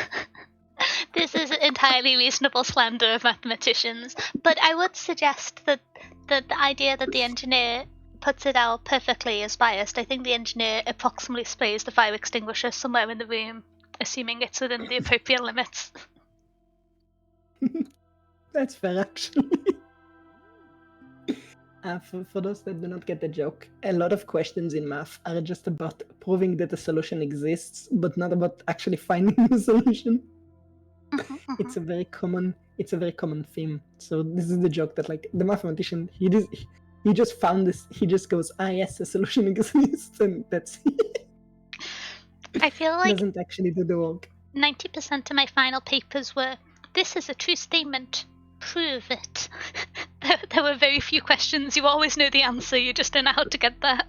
This is entirely reasonable slander of mathematicians, but I would suggest that the idea that the engineer puts it out perfectly is biased. I think the engineer approximately sprays the fire extinguisher somewhere in the room, assuming it's within the appropriate limits. That's fair, actually. For those that do not get the joke, a lot of questions in math are just about proving that a solution exists, but not about actually finding the solution. It's a very common theme. So this is the joke that like the mathematician, he just found this. He just goes, yes, a solution exists, and that's it. I feel like doesn't actually do the work. 90% of my final papers were, "This is a true statement. Prove it." There were very few questions. You always know the answer. You just don't know how to get there.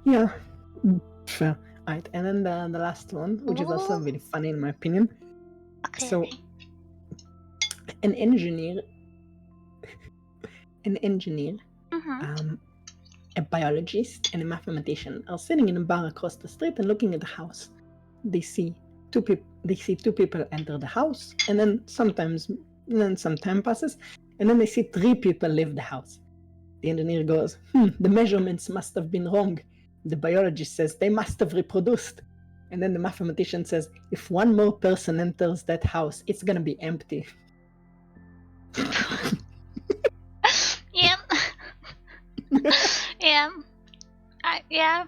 Yeah, fair. Alright, and then the last one, which is also really funny in my opinion. Okay. So, okay. an engineer, Mm-hmm. a biologist, and a mathematician are sitting in a bar across the street and looking at the house. They see two people enter the house, and then some time passes, and then they see 3 people leave the house. The engineer goes, the measurements must have been wrong. The biologist says they must have reproduced. And then the mathematician says, if one more person enters that house, it's gonna be empty. Yeah. Yeah. Yeah.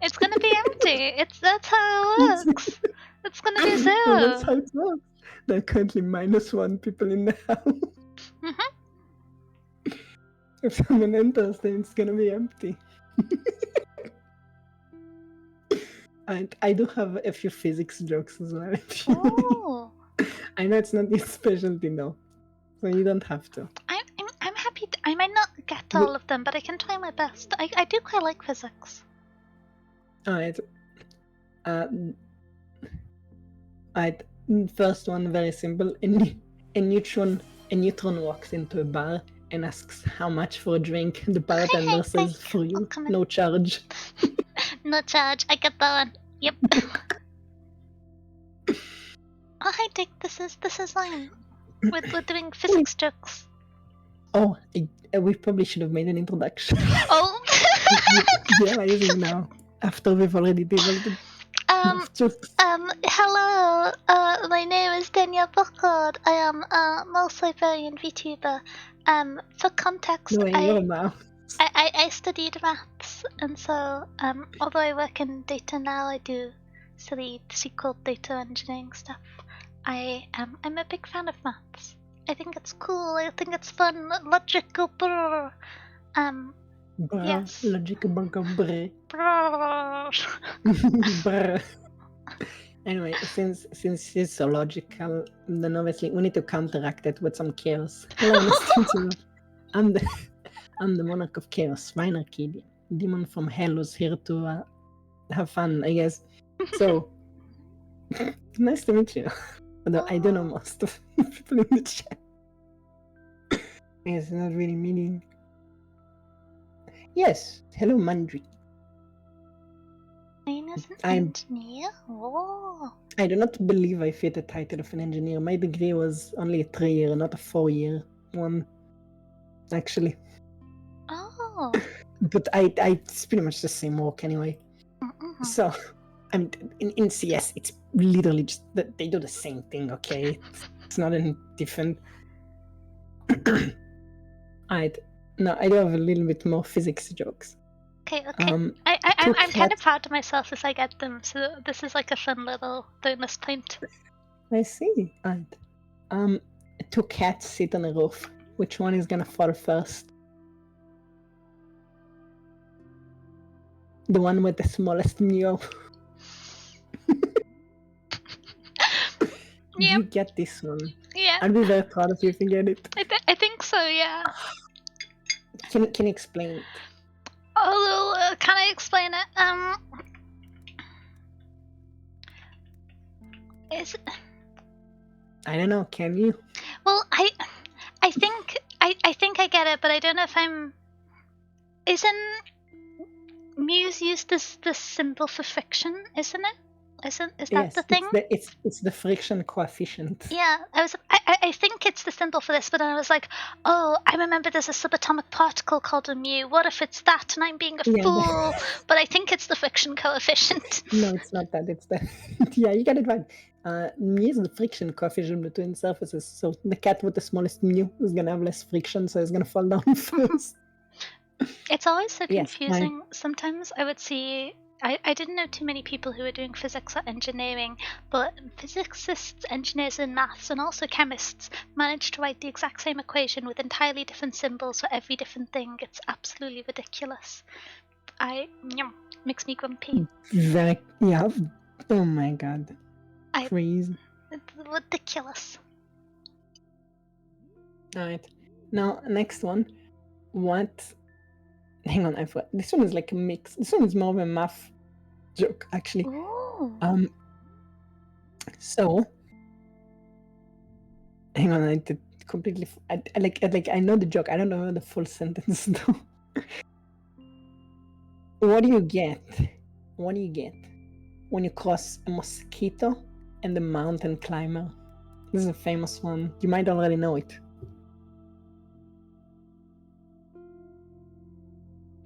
It's gonna be empty. That's how it works. It's gonna be Well, that's zero. how it works. There are currently -1 people in the house. Mm-hmm. If someone enters, then it's gonna be empty. And I do have a few physics jokes as well. Oh. I know it's not your specialty though, so you don't have to. I'm happy. I might not get all of them, but I can try my best. I do quite like physics. Alright. First one, very simple. A neutron walks into a bar and asks how much for a drink. The bartender says, for you, no charge. No charge. I get that one. Yep. Oh, hi Dick. This is Lion. We're doing physics jokes. Oh, we probably should have made an introduction. Oh. Realizing now, after we've already developed jokes. Hello. My name is Danielle Burkhardt. I am a multi-variant VTuber. For context, No, you're now. I studied maths, and so although I work in data now, I do study SQL data engineering stuff. I'm a big fan of maths. I think it's cool. I think it's fun. Logical. Brr. Yes. Logical brr. Brr. Anyway, since it's so logical, then obviously we need to counteract it with some chaos. Hello, I'm the monarch of chaos, Sveinarkid, demon from hell who's here to have fun, I guess. So, nice to meet you. Although I don't know most of the people in the chat. It's not really meaning. Yes, hello, Mandri. Mine is an engineer? Oh. I do not believe I fit the title of an engineer. My degree was only a 3-year, not a 4-year one, actually. Oh. But it's pretty much the same work anyway. Mm-hmm. So, I mean, in CS, it's literally just that they do the same thing, okay? It's not any different. No, I do have a little bit more physics jokes. Okay. I'm kind of proud of myself as I get them, so this is like a fun little bonus point. I see. Right. 2 cats sit on a roof. Which one is gonna fall first? The one with the smallest meow. Yep. You get this one. Yeah. I'll be very proud of you if you get it. I think so, yeah. Can you explain it? Oh, can I explain it? Is it... I don't know. Can you? Well, I think I get it, but I don't know if I'm. Isn't Muse used this symbol for friction? Isn't it? Is that the thing? It's the friction coefficient. Yeah, I think it's the symbol for this, but then I was like, oh, I remember there's a subatomic particle called a mu. What if it's that and I'm being a fool? But I think it's the friction coefficient. No, it's not that. It's the yeah, you got it right. Mu is the friction coefficient between surfaces. So the cat with the smallest mu is gonna have less friction, so it's gonna fall down first. It's always so confusing. Sometimes I would see. I didn't know too many people who were doing physics or engineering, but physicists, engineers, and maths, and also chemists manage to write the exact same equation with entirely different symbols for every different thing. It's absolutely ridiculous. Makes me grumpy. Yeah. Oh my god. Crazy. It's ridiculous. Alright. Now, next one. What? Hang on, I forgot. This one is like a mix. This one is more of a math joke, actually. Ooh. So, Hang on, I did completely. I know the joke. I don't know the full sentence though. What do you get? What do you get when you cross a mosquito and a mountain climber? This is a famous one. You might already know it.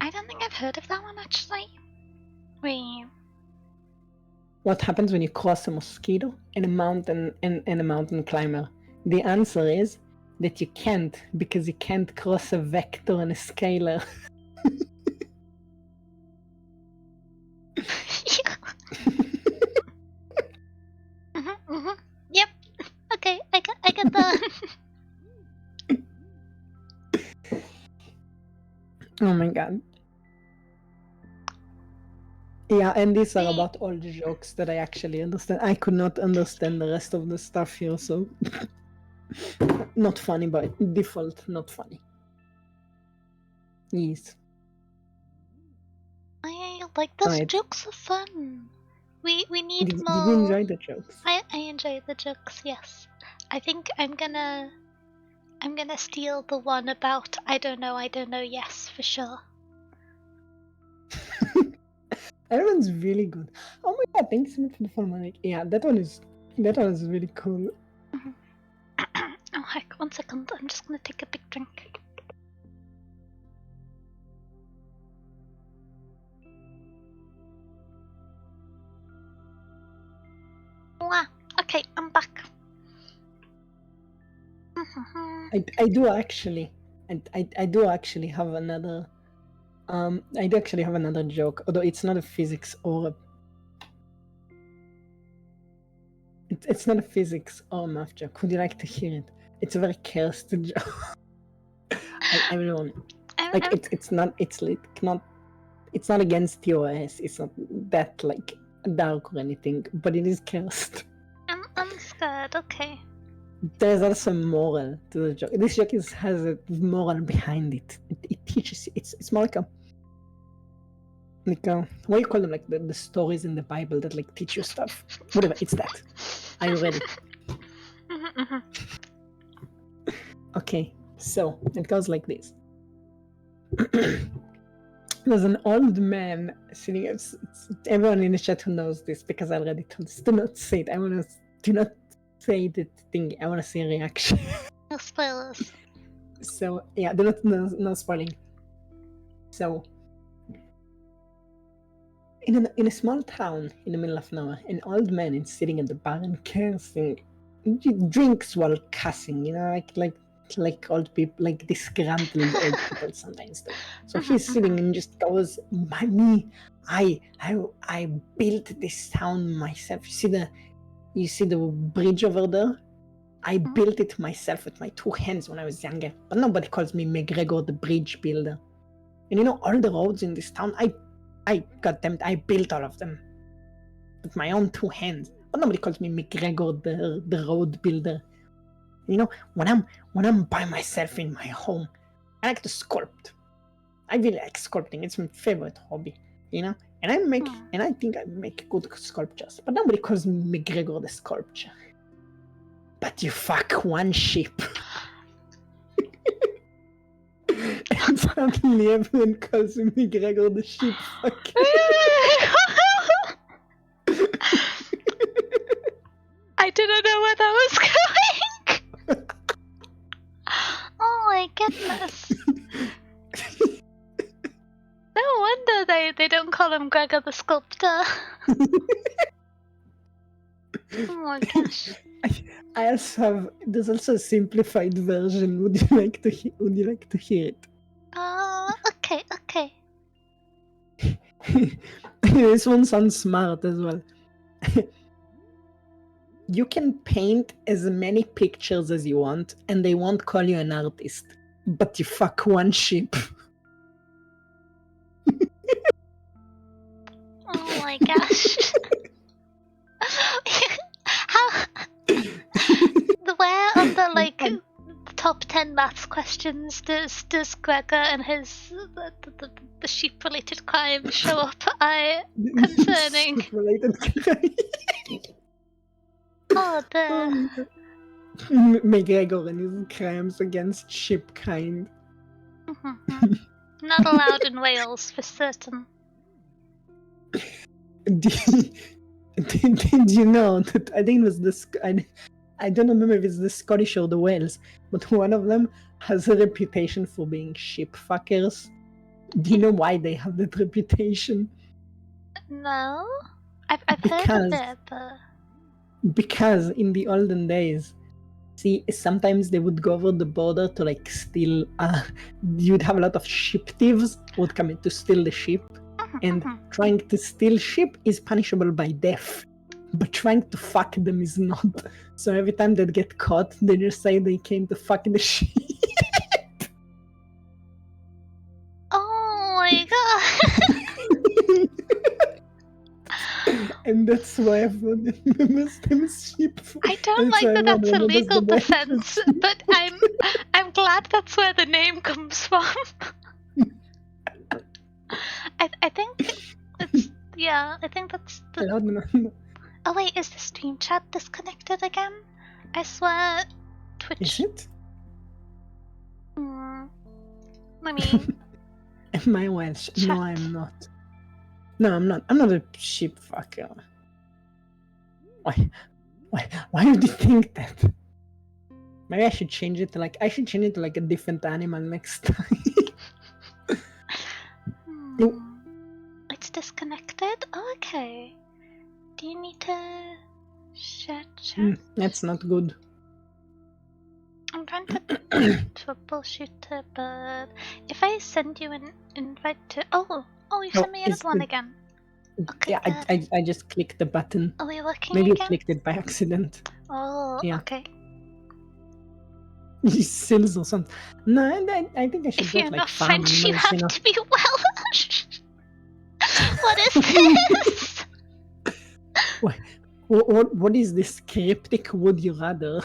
I don't think I've heard of that one actually. Wait. What happens when you cross a mosquito and a mountain climber? The answer is that you can't, because you can't cross a vector and a scalar. Yep. Okay, I get that. Oh my god. Yeah, and these are about all the jokes that I actually understand. I could not understand the rest of the stuff here, so not funny by default, not funny. Yes. I like those jokes are fun. We need more. Did you enjoy the jokes? I enjoy the jokes, yes. I think I'm gonna steal the one about I don't know, yes, for sure. That one's really good. Oh my god, thanks so much for the follow, Mike. Yeah, that one is really cool. Oh heck, 1 second, I'm just gonna take a big drink. Okay, I'm back. I do actually have another joke, although it's not a physics or it's not a physics or math joke. Would you like to hear it? It's a very cursed joke. Everyone, like it's not against TOS. It's not that like dark or anything, but it is cursed. I'm scared. Okay. There's also a moral to the joke. This joke has a moral behind it. It teaches. It's more like a what do you call them? Like the stories in the Bible that like teach you stuff. Whatever. It's that. Are you ready? Okay. So it goes like this. There's an old man sitting. Everyone in the chat who knows this because I already told this. Do not say it. Do not say the thing. I want to see a reaction. No spoilers. So yeah, no spoiling. So in a small town in the middle of nowhere, an old man is sitting at the bar and cursing. He drinks while cussing, like old people, like disgruntled old people sometimes do. So he's sitting and just goes, "By me, I built this town myself. You see the bridge over there? I built it myself with my 2 hands when I was younger. But nobody calls me McGregor the bridge builder. And all the roads in this town, I built all of them with my own 2 hands. But nobody calls me McGregor the road builder. When I'm by myself in my home, I like to sculpt. I really like sculpting. It's my favorite hobby, And I think I make good sculptures. But nobody calls me McGregor the sculptor. But you fuck one sheep." And suddenly everyone calls me McGregor the sheep fucker. I didn't know where that was going. Oh my goodness. No wonder they don't call him Gregor the sculptor. Oh my gosh. There's also a simplified version. Would you like to hear it? Okay. This one sounds smart as well. You can paint as many pictures as you want, and they won't call you an artist. But you fuck one sheep. Oh my gosh. Where on the top 10 maths questions does Gregor and his the sheep related crime show up? Concerning. Sheep related crime. Oh, McGregor and his crimes against ship kind. Not allowed in Wales, for certain. Did you know that I think it was I don't remember if it's the Scottish or the Wales, but one of them has a reputation for being ship fuckers. Do you know why they have that reputation? No? I've heard of it, but... Because in the olden days, see, sometimes they would go over the border to like steal, you'd have a lot of ship thieves who would come in to steal the ship, and trying to steal ship is punishable by death, but trying to fuck them is not. So every time they'd get caught, they just say they came to fuck the ship. Oh my god! And that's why everyone remembers them as ship. I don't like that that's a legal defense, but I'm glad that's where the name comes from. I think it's, yeah, I think that's the... Oh wait, is the stream chat disconnected again? I swear Twitch... Is it? I mean... Am I Welsh? Chat. No, I'm not. No, I'm not. I'm not a sheep fucker. Why would you think that? Maybe I should change it to like... I should change it to like a different animal next time. It's disconnected? Oh, okay. Do you need to share chat? That's not good. I'm trying to troubleshoot it, but if I send you an invite to... Oh, you sent me another one again. Okay, yeah, I just clicked the button. Are we working Maybe again? you clicked it by accident. Oh, yeah. Okay. Sills or something. No, I think I should if go you're like not farm French, you animals, have to be Welsh. What is this? What is this cryptic? Would you rather?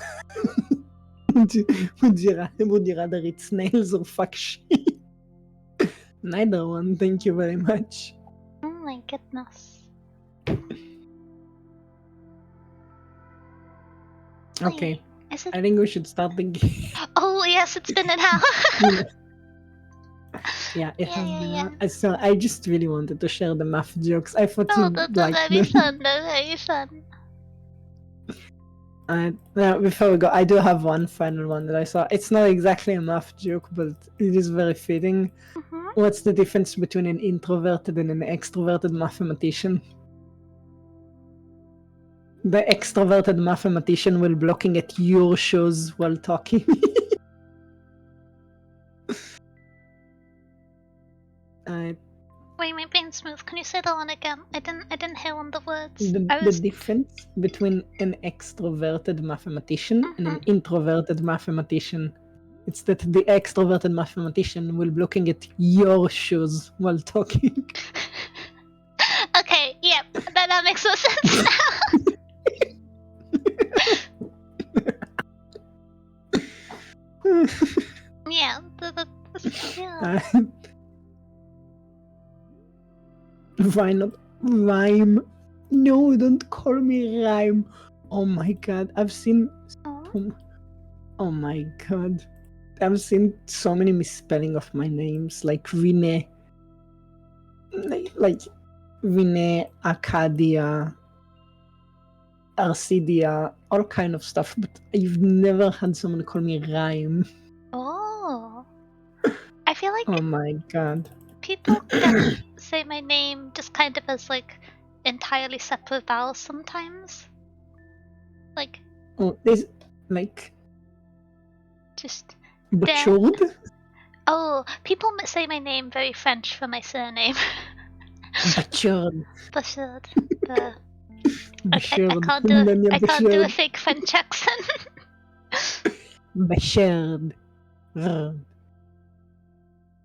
would you rather eat snails or fuck sheep? Neither one. Thank you very much. Oh my goodness. Okay. I think we should start the game. Oh yes, it's been an hour. Yeah, it has been. So I just really wanted to share the math jokes. I thought that's very fun. That's very fun. Now, before we go, I do have one final one that I saw. It's not exactly a math joke, but it is very fitting. What's the difference between an introverted and an extroverted mathematician? The extroverted mathematician will be looking at your shows while talking. Wait, my brain's smooth. Can you say that one again? I didn't hear one of the words. The difference between an extroverted mathematician and an introverted mathematician. It's that the extroverted mathematician will be looking at your shoes while talking. Okay, yep, that makes more sense now. Yeah, yeah. Why not rhyme? No, don't call me rhyme. Oh my god, I've seen... Oh my god. I've seen so many misspelling of my names, like Rene. Like Rene, Arcadia, Arcidia, all kind of stuff, but I've never had someone call me rhyme. Oh. I feel like... Oh my god. People can say my name just kind of as like entirely separate vowels sometimes. Like... Oh, there's like... Just... Butchered? Oh, people say my name very French for my surname. Butchered. Butchered. I can't do a fake French accent. Butchered. Oh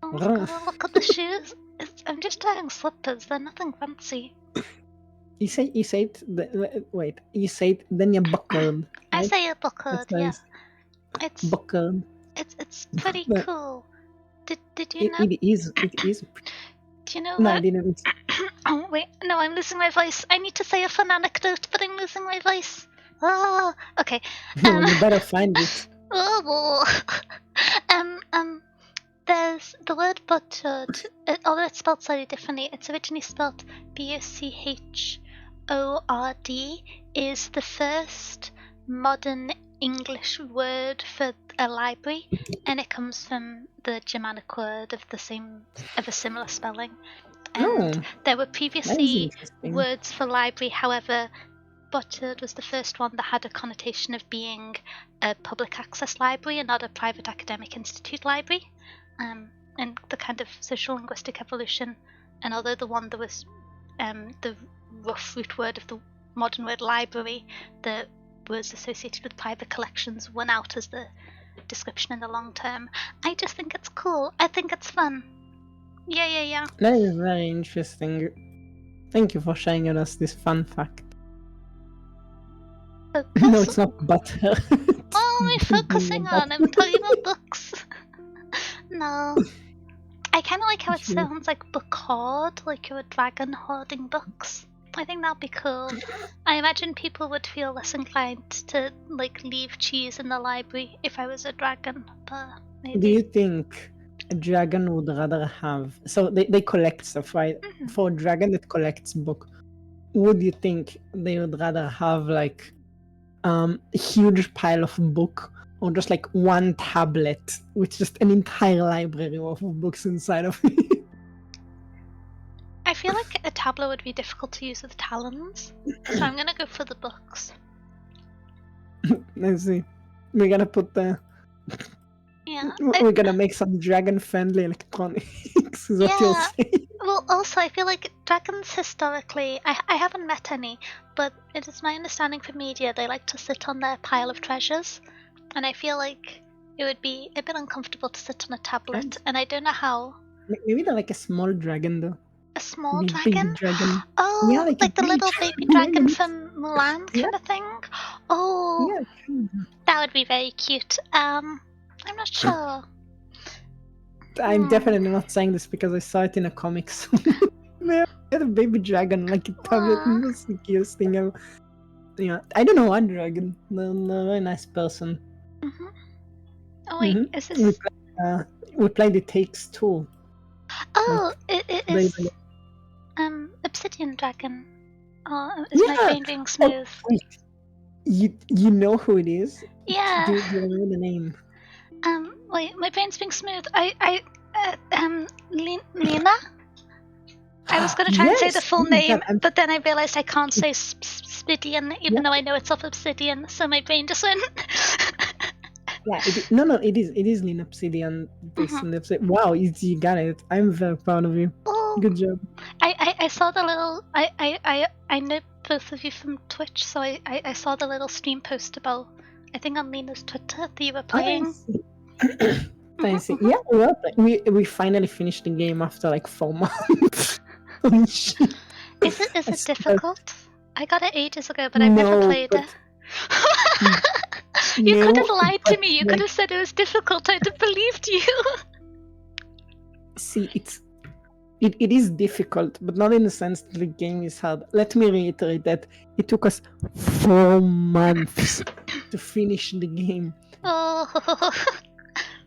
my god, look at the shoes. I'm just wearing slippers, they're nothing fancy. You say it, wait, you say it, then you're buckled. Right? I say it buckled, yeah. It's buckled. It's pretty cool. Did you know? It is. Do you know No, what? I didn't. Oh wait, no, I'm losing my voice. I need to say a fun anecdote, but I'm losing my voice. Okay. You better find it. There's the word butchered, although it's spelled slightly differently. It's originally spelled Bachord, is the first modern English word for a library, and it comes from the Germanic word of a similar spelling. And there were previously words for library, however, Butchered was the first one that had a connotation of being a public access library and not a private academic institute library. And the kind of social linguistic evolution, and although the one that was the rough root word of the modern word library that was associated with private collections won out as the description in the long term, I just think it's cool. I think it's fun. Yeah. That is very interesting. Thank you for sharing with us this fun fact. No, it's not butter. Oh, I'm focusing on. I'm talking about books. No. I kind of like how it sounds like book hoard, like you're a dragon hoarding books. I think that'd be cool. I imagine people would feel less inclined to like leave cheese in the library if I was a dragon, but maybe. Do you think a dragon would rather have... So they collect stuff, right? For a dragon that collects book, would you think they would rather have like a huge pile of book, or just like one tablet with just an entire library of books inside of it? I feel like a tablet would be difficult to use with talons, so I'm gonna go for the books. Let's see. We're gonna put the... Yeah. We're gonna make some dragon-friendly electronics, is what you're saying. Well, also, I feel like dragons historically, I haven't met any, but it is my understanding from media they like to sit on their pile of treasures, and I feel like it would be a bit uncomfortable to sit on a tablet, and I don't know how. Maybe they're like a small dragon, though. A small dragon? Oh, yeah, like the little baby dragon from Mulan kind of thing? Oh, yeah, that would be very cute. I'm not sure. I'm definitely not saying this because I saw it in a comics. They had a baby dragon, like a tablet, and it was the cutest thing ever. Yeah, I don't know what dragon. They're a very nice person. Oh wait, is this... We played It Takes Two. Oh, it is Obsidian Dragon. Oh, is my brain being smooth? Oh, wait. You know who it is? Yeah. Do you remember the name? Wait, my brain's being smooth. Lena? I was gonna try and say the full name, but then I realized I can't say Spidian, even though I know it's off Obsidian, so my brain just went... Yeah, it is Lena Obsidian. Wow, you got it. I'm very proud of you. Oh, good job. I saw the little... I know both of you from Twitch, so I saw the little stream post about, I think on Lena's Twitter, that you were playing. I see. Yeah, we finally finished the game after like 4 months. Is it difficult? I got it ages ago, but I've never played it. You could have lied to me. You could have said it was difficult. I'd have believed you. See, it is difficult, but not in the sense that the game is hard. Let me reiterate that it took us 4 months to finish the game. Oh.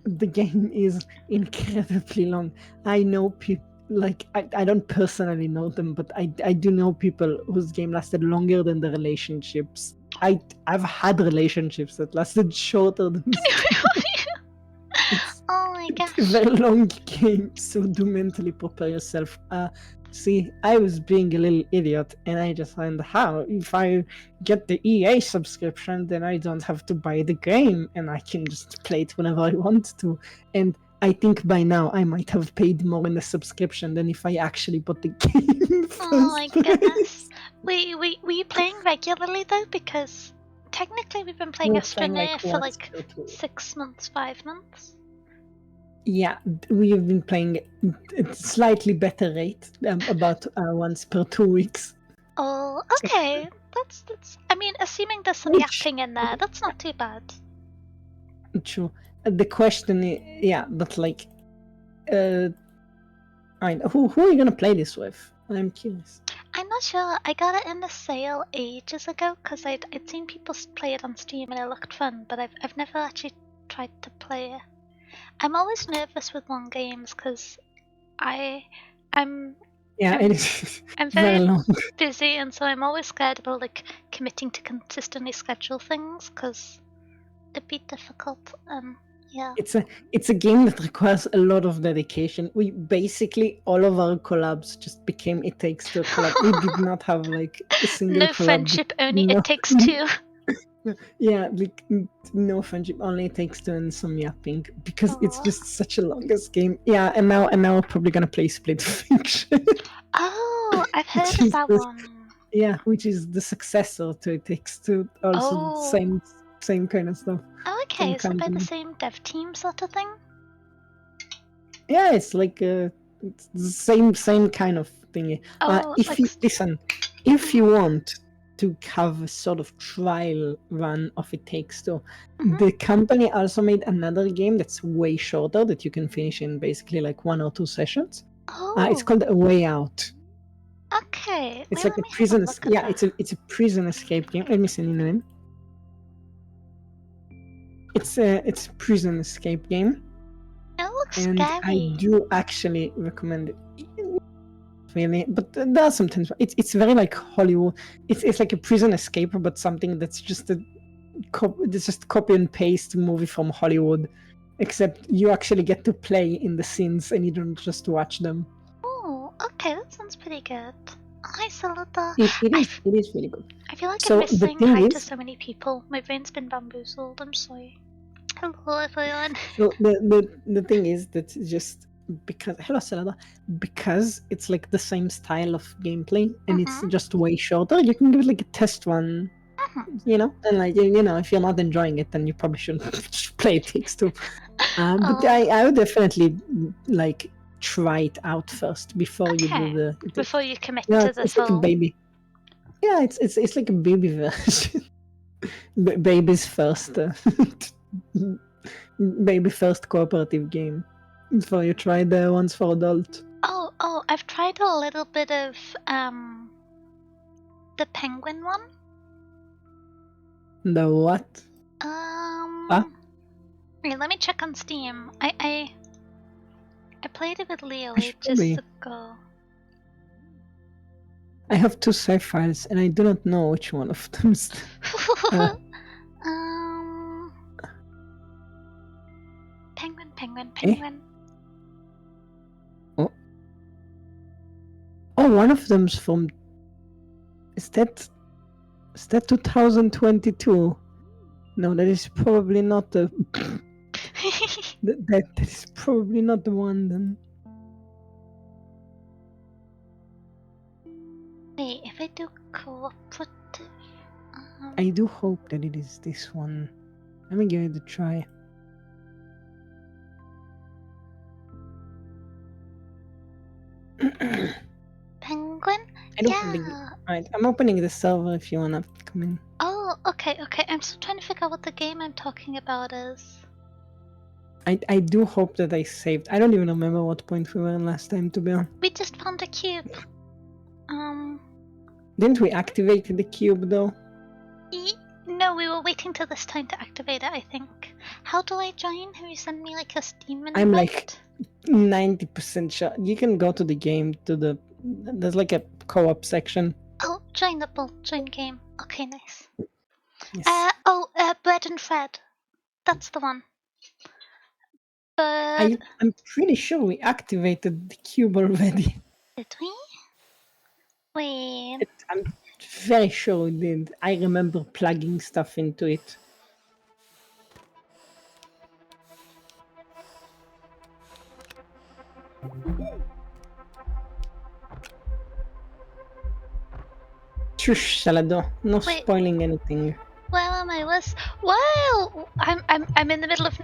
The game is incredibly long. I know people, like, I don't personally know them, but I do know people whose game lasted longer than the relationships. I've had relationships that lasted shorter than this. Oh my gosh. It's a very long game, so do mentally prepare yourself. See, I was being a little idiot, and I just found how if I get the EA subscription, then I don't have to buy the game, and I can just play it whenever I want to. And I think by now I might have paid more in the subscription than if I actually bought the game. Oh my goodness. Were you playing regularly though? Because technically we've been playing Astroneer for like 6 months, 5 months. Yeah, we have been playing at slightly better rate, about once per 2 weeks. Oh, okay. That's. I mean, assuming there's some yapping in there, that's not too bad. True. The question is, yeah, but like, who are you gonna play this with? I'm curious. I'm not sure. I got it in the sale ages ago because I'd seen people play it on Steam and it looked fun, but I've never actually tried to play it. I'm always nervous with long games because I'm Yeah, I'm- it is I'm very very long. busy, and so I'm always scared about like committing to consistently schedule things because it'd be difficult. Yeah. It's a game that requires a lot of dedication. We basically all of our collabs just became It Takes Two collab. We did not have like a single No collab. friendship, only no, It Takes Two. Yeah, like no friendship, only It Takes Two and some yapping because it's Aw. just such a longest game. Yeah, and now we're probably gonna play Split Fiction. Oh, I've heard Which of is that the- one. Yeah, which is the successor to It Takes Two. Also, Oh. same kind of stuff. Oh, okay, Same is it by the company. same dev team sort of thing? Yeah, it's like it's the same kind of thingy. Oh, If like you listen, if you want to have a sort of trial run of It Takes Two, Mhm. the company also made another game that's way shorter that you can finish in basically like 1 or 2 sessions. Oh, It's called A Way Out. okay. It's Wait, like let a me have prison. look at Yeah, that. it's a prison escape game. Let me send you the name. It's a prison escape game, It looks and scary. I do actually recommend it. Really, but there are sometimes it's very like Hollywood. It's like a prison escape, but something that's just it's just copy and paste movie from Hollywood, except you actually get to play in the scenes and you don't just watch them. Oh, okay, that sounds pretty good. Hi, Salata. It is really good. I feel like So I'm the missing thing hi to is- so many people. My brain's been bamboozled. I'm sorry. Hello, everyone. So the thing is that just because hello Salada, because it's like the same style of gameplay and it's just way shorter, you can give it like a test run, you know, and like you know, if you're not enjoying it, then you probably shouldn't play It Takes Two. But I would definitely like try it out first before you do the. Before you commit Yeah, to the it's like a full. baby. Yeah, it's like a baby version. Baby's first. Baby first cooperative game before you try the ones for adult. Oh, I've tried a little bit of the penguin one. The what? Wait, let me check on Steam. I played it with Leo I should ages probably- ago. I have 2 save files and I do not know which one of them. Penguin. Oh, one of them's from. Is that 2022? No, that is probably not the. that is probably not the one then. Wait, if I do cooperative. I do hope that it is this one. Let me give it a try. Penguin? I don't think. Alright, I'm opening the server if you wanna come in. Oh, okay. I'm still trying to figure out what the game I'm talking about is. I do hope that I saved. I don't even remember what point we were in last time, to be honest. We just found a cube. Didn't we activate the cube though? No, we were waiting till this time to activate it, I think. How do I join? Have you sent me like a Steam invite? I'm like 90% sure. You can go to the game, there's like a co-op section. Oh, join game. Okay, nice. Yes. Bread and Fred. That's the one. But I'm pretty sure we activated the cube already. did we? Wait. I'm very sure we did. I remember plugging stuff into it. Shush, Salado. No spoiling anything. Where am I? Well, I'm in the middle of.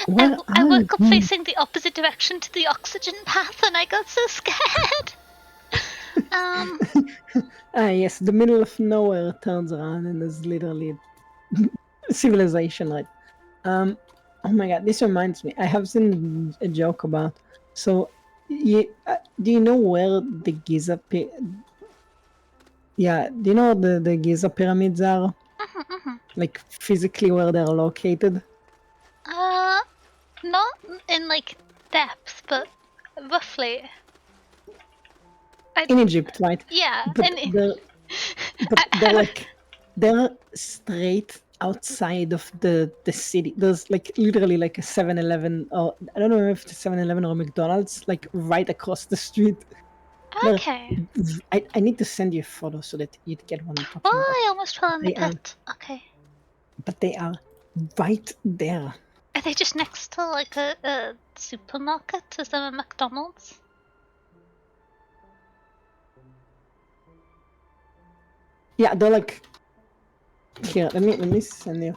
I woke up facing the opposite direction to the oxygen path, and I got so scared. Yes, the middle of nowhere turns around and there's literally civilization, right? Oh my god, this reminds me. I have seen a joke about. So Do you know where the Giza Yeah, do you know where the Giza pyramids are? Like physically where they're located? Not in like depth, but roughly. In Egypt, right? Yeah, But they're like they're straight outside of the city. There's like literally like a 7-Eleven, or I don't know if it's a 7-Eleven or a McDonald's, like right across the street. okay. I need to send you a photo so that you'd get what I'm talking Oh, about. I almost fell in the They are, pit. Okay. but they are right there. Are they just next to like a supermarket? Is there a McDonald's? Yeah, they're like here. Let me send you.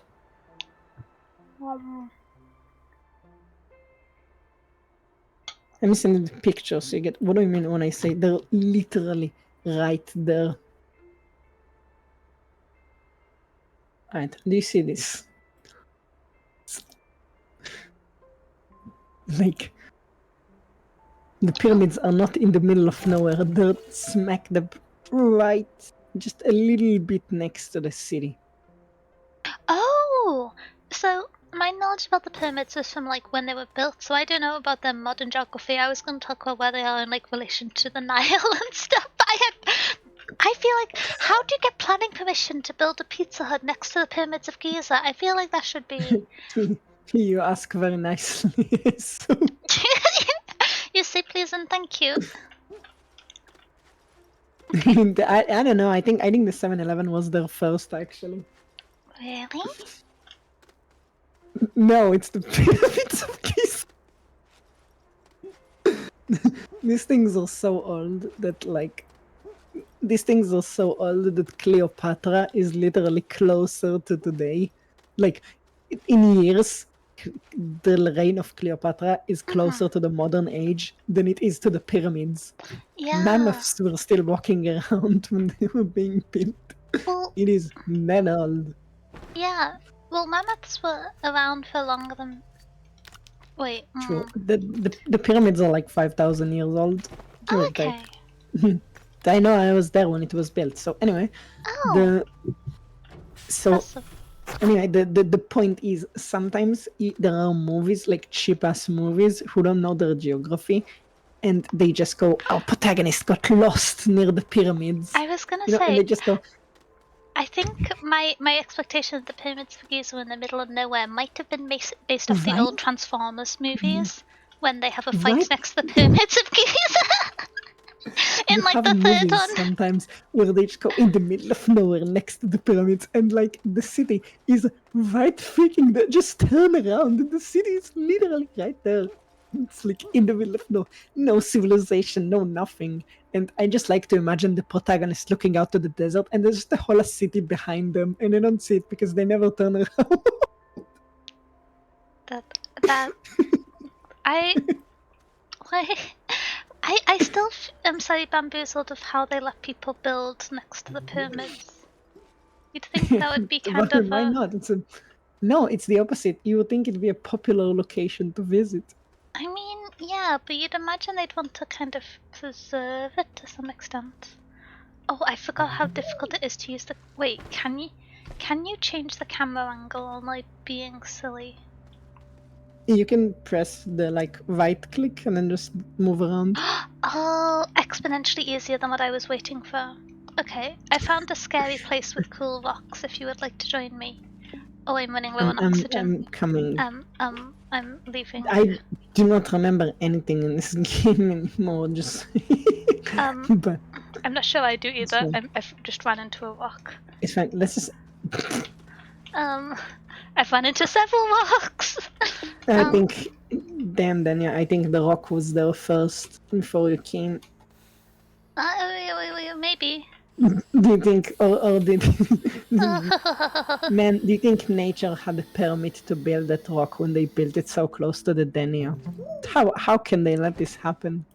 Let me send you the picture so you get what do I mean when I say they're literally right there. Alright, do you see this? Like, the pyramids are not in the middle of nowhere, they're smack dab right, just a little bit next to the city. Oh! So, my knowledge about the pyramids is from like when they were built, so I don't know about their modern geography. I was going to talk about where they are in like relation to the Nile and stuff. I feel like, how do you get planning permission to build a Pizza Hut next to the pyramids of Giza? I feel like that should be. You ask very nicely. So... You say please and thank you. I don't know. I think the 7-Eleven was their first, actually. Really? No, it's the pyramids of Giza. These things are so old that Cleopatra is literally closer to today. Like, in years, the reign of Cleopatra is closer to the modern age than it is to the pyramids. Yeah. Mammoths were still walking around when they were being built. Well, it is that old. Yeah. Well, mammoths were around for longer than. Wait. True. The pyramids are like 5,000 years old. Okay. I know, I was there when it was built. So anyway, Oh. Anyway, the point is sometimes there are movies, like cheap ass movies, who don't know their geography, and they just go, "Our protagonist got lost near the pyramids." I was gonna say. And they just go. I think my expectation of the pyramids of Giza in the middle of nowhere might have been based off the old Transformers movies when they have a fight next to the pyramids of Giza. In like the third one. Sometimes where they just go in the middle of nowhere next to the pyramids, and like the city is right freaking there. Just turn around and the city is literally right there. It's like in the middle of no civilization, no nothing. And I just like to imagine the protagonist looking out to the desert, and there's just a whole city behind them, and they don't see it because they never turn around. I still am slightly bamboozled of how they let people build next to the pyramids. You'd think that would be kind of. Why not? No, it's the opposite. You would think it'd be a popular location to visit. I mean, yeah, but you'd imagine they'd want to kind of preserve it to some extent. Oh, I forgot how difficult it is to use the. Wait, can you change the camera angle on like being silly? You can press the right click and then just move around. Oh, exponentially easier than what I was waiting for. Okay, I found a scary place with cool rocks if you would like to join me. Oh, I'm running low on oxygen. I'm coming. I'm leaving. I do not remember anything in this game anymore, just... but I'm not sure I do either. I've just run into a rock. It's fine, let's just... I've run into several rocks! I think... Damn, Dania, I think the rock was there first, before you came. Maybe. Do you think, or did... Man, do you think nature had a permit to build that rock when they built it so close to the Denia? How can they let this happen?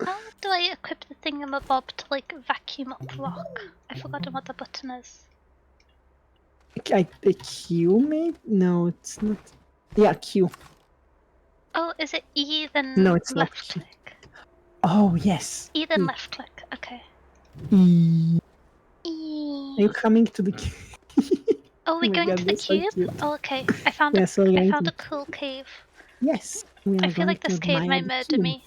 How do I equip the thingamabob to like vacuum up rock? I've forgotten what the button is. A Q maybe? No, it's not. Yeah, Q. Oh, is it E then no, it's left click? Oh, yes. E then left click. Okay. E. E. Are you coming to the cube? Oh, we're going God, to the that's so cube? cute. Oh, okay. I found Yes, we're going a to. cool cave. Yes, we I are feel going like to this cave admire might the murder cube. me.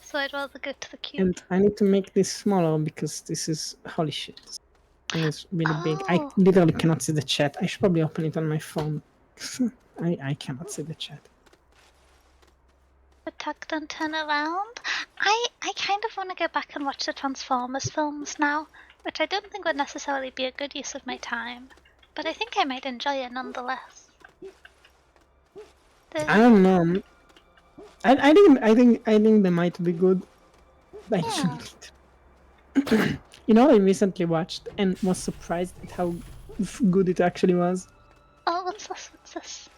So I'd rather go to the cube. And I need to make this smaller because this is holy shit. And it's really big. I Oh. literally cannot see the chat. I should probably open it on my phone. I cannot see the chat. Protect and turn around. I kind of want to go back and watch the Transformers films now, which I don't think would necessarily be a good use of my time, but I think I might enjoy it nonetheless. I don't know. I think they might be good. Yeah. You know, I recently watched and was surprised at how good it actually was. Oh, what's this? What's this?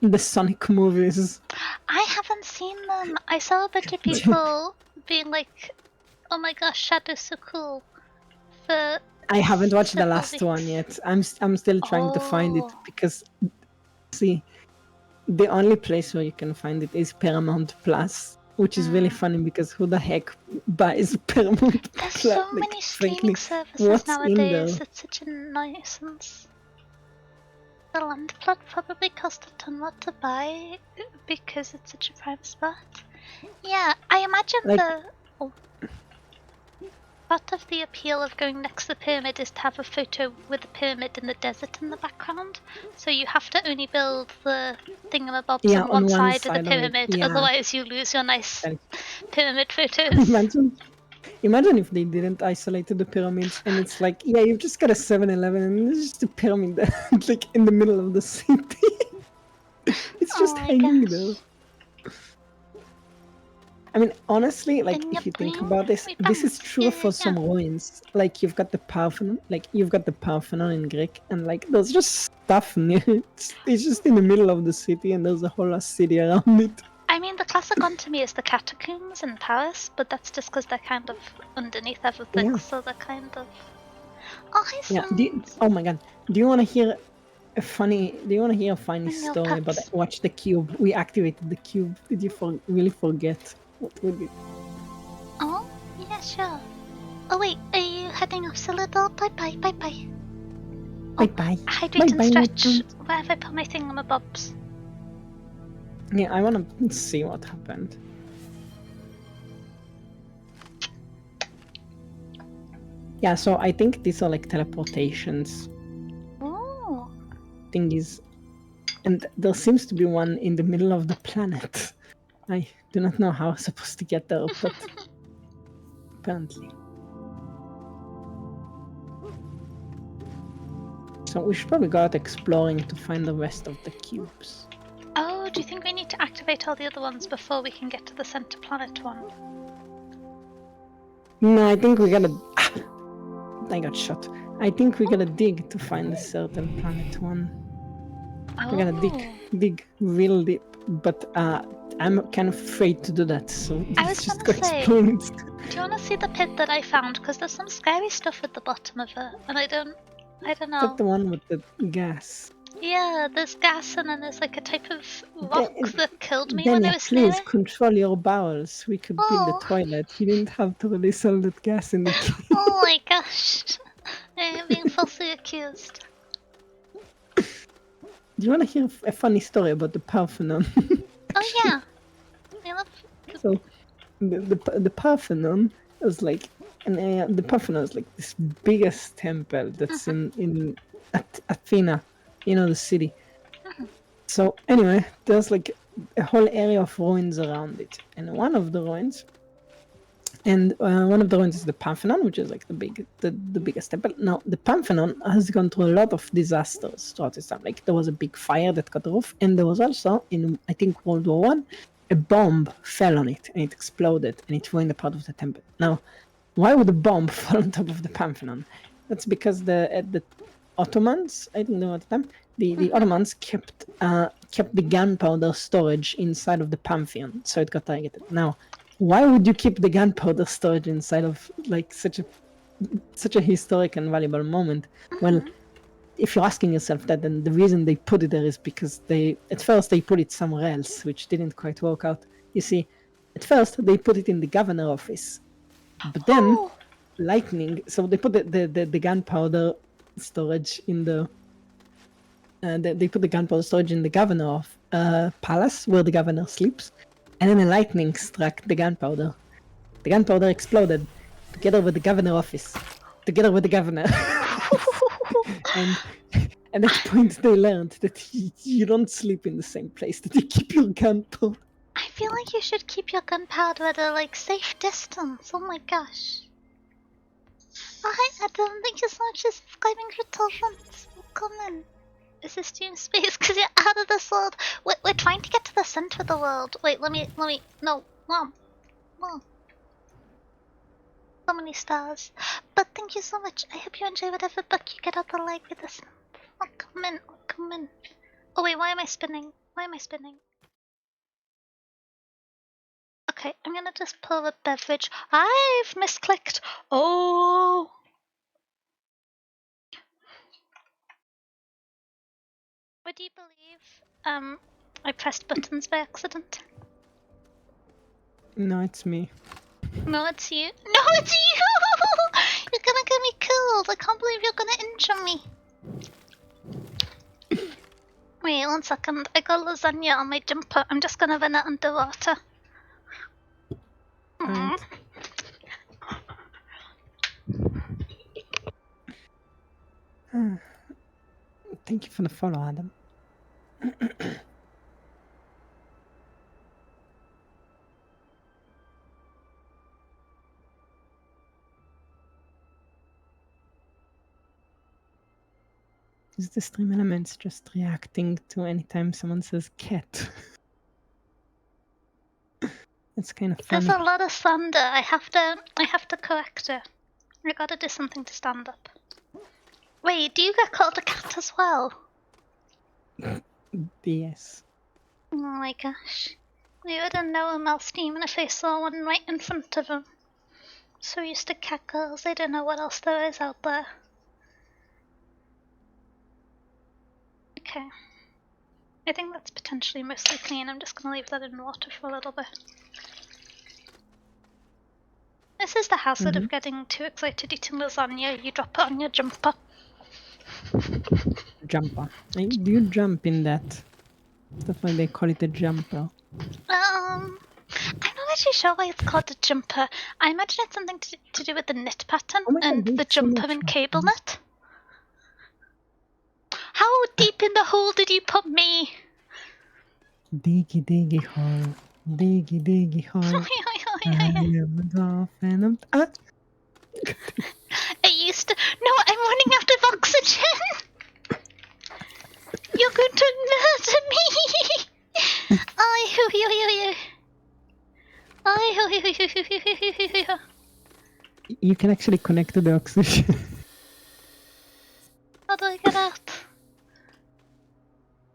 The Sonic movies. I haven't seen them. I saw a bunch of people being like, "Oh my gosh, Shadow's so cool." For I haven't watched the several last one weeks. yet. I'm still trying to find it Oh. because, see, the only place where you can find it is Paramount Plus, which is really funny because who the heck buys Paramount There's Plus? so Like, many streaming frankly, services what's in there? nowadays. It's such a nuisance. The land plot probably cost a ton more to buy because it's such a prime spot. Yeah, I imagine Like- part of the appeal of going next to the pyramid is to have a photo with the pyramid in the desert in the background. So you have to only build the thingamabobs Yeah, on one side of the of it, pyramid, yeah. otherwise you lose your nice And- pyramid photos. Imagine if they didn't isolate the pyramids and it's like, yeah, you've just got a 7-Eleven and there's just a pyramid there, like in the middle of the city. It's just Oh my hanging gosh. there. I mean, honestly, like And if you think you about this, bring this is bombs. true Yeah, for some ruins. Like you've got the Parthenon, in Greek, and like there's just stuff near it. It's just in the middle of the city, and there's a whole city around it. I mean, the classic one to me is the catacombs in Paris, but that's just because they're kind of underneath everything, Yeah. so they're kind of. Oh, hi, Yeah. Sons. Oh my god. Do you want to hear a funny? Do you want to hear a funny Bring your story about pups. watch the cube? We activated the cube. Did you really forget what we did? Oh, yeah, sure. Oh wait, are you heading off, Citadel? Bye bye, bye bye. Bye bye. Hydrate Bye-bye, and my stretch. friend. Where have I put my thingamabobs? Yeah, I want to see what happened. Yeah, so I think these are like teleportations Ooh. thingies. And there seems to be one in the middle of the planet. I do not know how I'm supposed to get there, but apparently. So we should probably go out exploring to find the rest of the cubes. Oh, do you think we need to activate all the other ones before we can get to the center planet one? No, I think we gotta... I got shot. I think we gotta dig to find the certain planet one. Oh. We gotta dig real deep, but I'm kind of afraid to do that, so I was let's just gonna go say- explore it. Do you want to see the pit that I found? Because there's some scary stuff at the bottom of it, and I don't Is that know. the one with the gas? Yeah, there's gas, and then there's like a type of rock that killed me when I Dania, was near please it. control your bowels. We could build Oh. a toilet. You didn't have to release all that gas in the cave. Oh my gosh. I am being falsely accused. Do you want to hear a funny story about the Parthenon? Oh yeah. I love. So, the Parthenon is like an area. The Parthenon is like this biggest temple that's in Athena, you know, the city. So anyway, there's like a whole area of ruins around it, and one of the ruins is the Parthenon, which is like the biggest temple. Now the Parthenon has gone through a lot of disasters throughout its time. Like there was a big fire that cut the roof, and there was also in I think World War One, a bomb fell on it and it exploded and it ruined a part of the temple. Now, why would a bomb fall on top of the Parthenon? That's because the Ottomans, I think they were at the time, the Ottomans kept the gunpowder storage inside of the Pantheon, so it got targeted. Now, why would you keep the gunpowder storage inside of like such a historic and valuable moment? Well, if you're asking yourself that, then the reason they put it there is because at first they put it somewhere else, which didn't quite work out. You see, At first, they put it in the governor office, but then lightning. So they put the gunpowder storage in the. They put the gunpowder storage in the governor palace where the governor sleeps, and then a lightning struck the gunpowder. The gunpowder exploded together with the governor office, together with the governor. And at that point, they learned that you don't sleep in the same place, that you keep your gunpowder. I feel like you should keep your gunpowder at a safe distance. Oh my gosh. Hi Adam, thank you so much for subscribing for 12 months. Welcome in. Is this stream space? Because you're out of this world. We're trying to get to the center of the world. Wait, let me, no, Mom. So many stars. But thank you so much. I hope you enjoy whatever book you get out the library this month. Welcome in. Oh wait, why am I spinning? Okay, I'm gonna just pull a beverage. I've misclicked. Oh. Would you believe I pressed buttons by accident? No, it's me. No, it's you. No, it's you! You're gonna get me killed. I can't believe you're gonna injure me. Wait, 1 second. I got lasagna on my jumper. I'm just gonna run it underwater. Right. Thank you for the follow, Adam. Is the stream elements just reacting to anytime someone says cat? It's kind of funny. There's a lot of thunder. I have to correct it. I gotta do something to stand up. Wait, do you get called a cat as well? Yes. Oh my gosh. We wouldn't know him else even if I saw one right in front of him. So used to cat girls, I don't know what else there is out there. Okay. I think that's potentially mostly clean. I'm just gonna leave that in water for a little bit. This is the hazard of getting too excited eating lasagna. You drop it on your jumper. Jumper. Do you jump in that? That's why they call it a jumper. I'm not actually sure why it's called a jumper. I imagine it's something to do with the knit pattern and the jumper and cable knit. How deep in the hole did you put me? Diggy hole. Diggy hole. I am a dolphin. I used to. No, I'm running out of oxygen. You're going to murder me. You can actually connect to the oxygen. How do I get out?